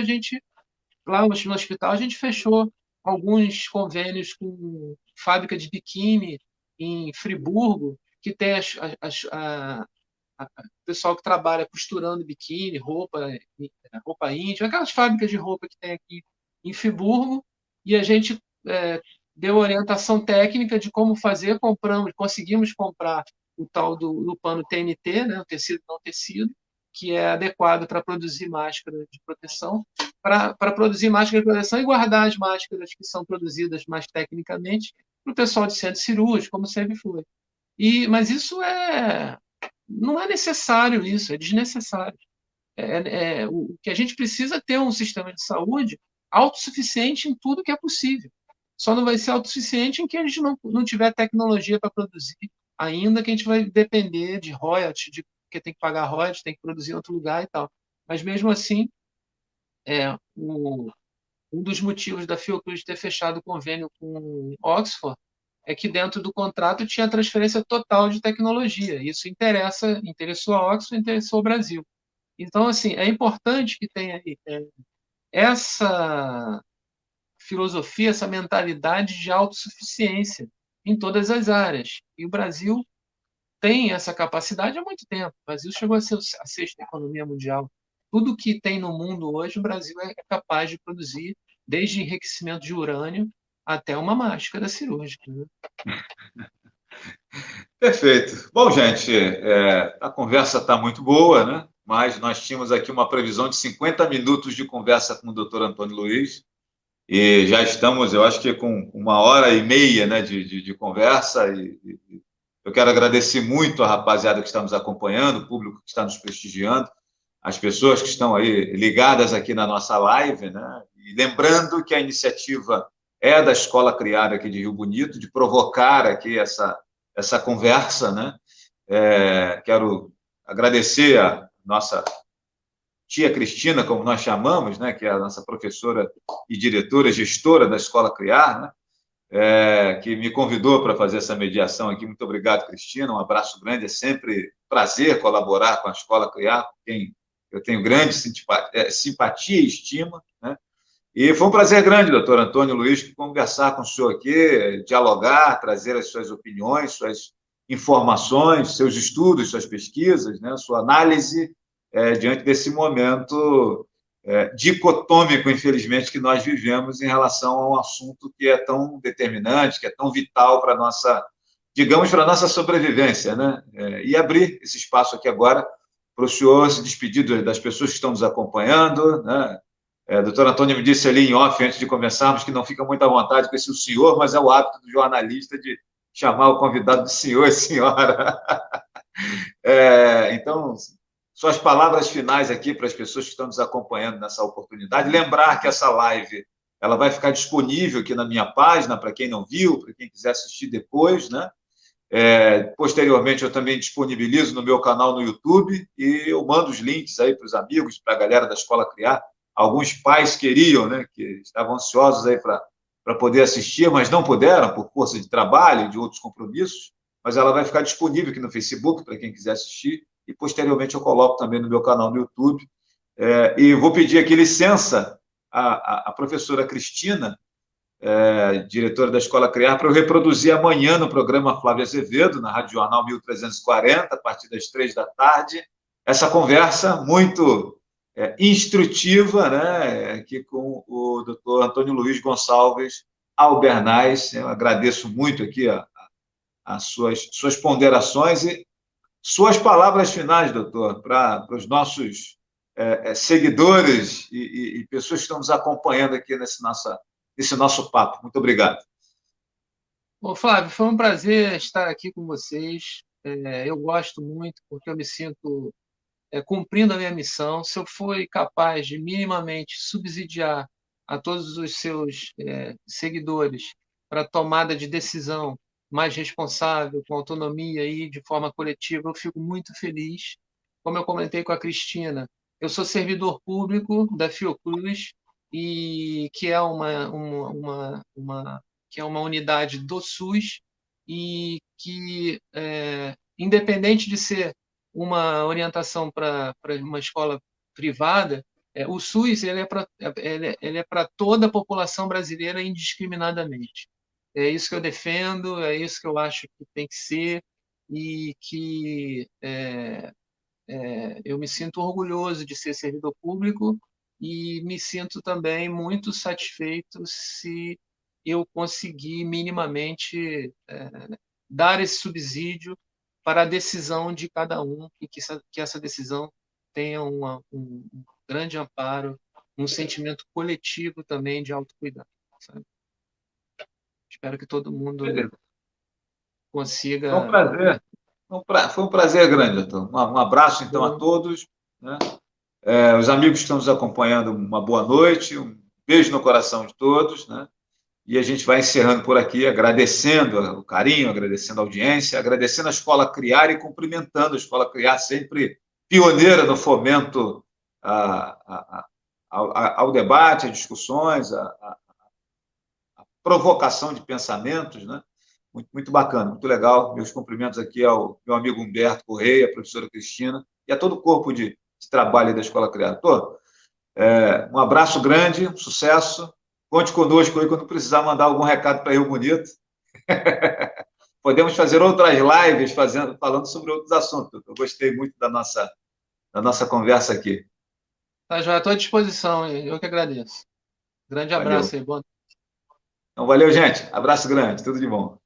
lá no hospital, a gente fechou alguns convênios com fábrica de biquíni em Friburgo, que tem o pessoal que trabalha costurando biquíni, roupa íntima, aquelas fábricas de roupa que tem aqui em Friburgo, e a gente deu orientação técnica de como fazer, conseguimos comprar o tal do pano TNT, né, o tecido não tecido, que é adequado para produzir máscara de proteção, para produzir máscara de proteção e guardar as máscaras que são produzidas mais tecnicamente para o pessoal de centro cirúrgico, como sempre foi. Mas isso não é necessário, isso é desnecessário. O que a gente precisa é ter um sistema de saúde autossuficiente em tudo que é possível. Só não vai ser autossuficiente em que a gente não tiver tecnologia para produzir ainda, que a gente vai depender de royalties, porque tem que pagar royalties, tem que produzir em outro lugar e tal. Mas mesmo assim, um dos motivos da Fiocruz ter fechado o convênio com Oxford é que dentro do contrato tinha transferência total de tecnologia. Isso interessou a Oxford, interessou o Brasil. Então, assim, é importante que tenha essa filosofia, essa mentalidade de autossuficiência em todas as áreas. E o Brasil tem essa capacidade há muito tempo. O Brasil chegou a ser a sexta economia mundial. Tudo que tem no mundo hoje, o Brasil é capaz de produzir, desde enriquecimento de urânio até uma máscara cirúrgica, né? Perfeito. Bom, gente, a conversa está muito boa, né? Mas nós tínhamos aqui uma previsão de 50 minutos de conversa com o doutor Antônio Luiz, e já estamos, eu acho que com 1h30, né, de conversa, e eu quero agradecer muito a rapaziada que está nos acompanhando, o público que está nos prestigiando, as pessoas que estão aí ligadas aqui na nossa live, né? E lembrando que a iniciativa é da Escola Criar aqui de Rio Bonito, de provocar aqui essa conversa, né? Quero agradecer a nossa tia Cristina, como nós chamamos, né? Que é a nossa professora e diretora, gestora da Escola Criar, né? Que me convidou para fazer essa mediação aqui. Muito obrigado, Cristina. Um abraço grande. É sempre prazer colaborar com a Escola Criar, com quem eu tenho grande simpatia e estima, né? E foi um prazer grande, doutor Antônio Luiz, conversar com o senhor aqui, dialogar, trazer as suas opiniões, suas informações, seus estudos, suas pesquisas, né? Sua análise diante desse momento dicotômico, infelizmente, que nós vivemos em relação a um assunto que é tão determinante, que é tão vital para a nossa, digamos, para a nossa sobrevivência, né? E abrir esse espaço aqui agora para o senhor se despedir das pessoas que estão nos acompanhando, né? O doutor Antônio me disse ali em off, antes de começarmos, que não fica muito à vontade com esse senhor, mas é o hábito do jornalista de chamar o convidado de senhor e senhora. Então, suas palavras finais aqui para as pessoas que estão nos acompanhando nessa oportunidade. Lembrar que essa live ela vai ficar disponível aqui na minha página, para quem não viu, para quem quiser assistir depois, né? Posteriormente, eu também disponibilizo no meu canal no YouTube e eu mando os links aí para os amigos, para a galera da Escola Criar. Alguns pais queriam, né, que estavam ansiosos aí para poder assistir, mas não puderam por força de trabalho e de outros compromissos, mas ela vai ficar disponível aqui no Facebook para quem quiser assistir e posteriormente eu coloco também no meu canal no YouTube. E vou pedir aqui licença à professora Cristina, diretora da Escola Criar, para eu reproduzir amanhã no programa Flávio Azevedo, na Rádio Jornal 1340, a partir das 3 da tarde, essa conversa muito instrutiva, né, aqui com o doutor Antônio Luiz Gonçalves Albernaz. Eu agradeço muito aqui as suas ponderações e suas palavras finais, doutor, para os nossos seguidores e pessoas que estão nos acompanhando aqui nesse nosso papo. Muito obrigado. Bom, Flávio, foi um prazer estar aqui com vocês. Eu gosto muito porque eu me sinto cumprindo a minha missão. Se eu for capaz de minimamente subsidiar a todos os seus seguidores para tomada de decisão mais responsável, com autonomia e de forma coletiva, eu fico muito feliz. Como eu comentei com a Cristina, eu sou servidor público da Fiocruz, e que é que é uma unidade do SUS e que, independente de ser uma orientação para uma escola privada, o SUS ele é para toda a população brasileira indiscriminadamente. É isso que eu defendo, é isso que eu acho que tem que ser, e que eu me sinto orgulhoso de ser servidor público e me sinto também muito satisfeito se eu conseguir minimamente dar esse subsídio para a decisão de cada um e que essa decisão tenha um grande amparo, um sentimento coletivo também de autocuidado, sabe? Espero que todo mundo consiga. Foi um prazer. Foi um prazer grande, doutor. Um abraço, então, a todos, né? Os amigos que estão nos acompanhando, uma boa noite, um beijo no coração de todos, né? E a gente vai encerrando por aqui, agradecendo o carinho, agradecendo a audiência, agradecendo a Escola Criar e cumprimentando a Escola Criar, sempre pioneira no fomento ao debate, às discussões, à provocação de pensamentos, né? Muito, muito bacana, muito legal. Meus cumprimentos aqui ao meu amigo Humberto Correia, a professora Cristina e a todo o corpo de trabalho da Escola Criar. Um abraço grande, um sucesso. conte conosco aí quando precisar mandar algum recado para Rio Bonito. Podemos fazer outras lives falando sobre outros assuntos. Eu gostei muito da nossa conversa aqui. Tá, já estou à disposição, eu que agradeço. Grande Valeu. abraço aí, bom. Então, valeu, gente. Abraço grande. Tudo de bom.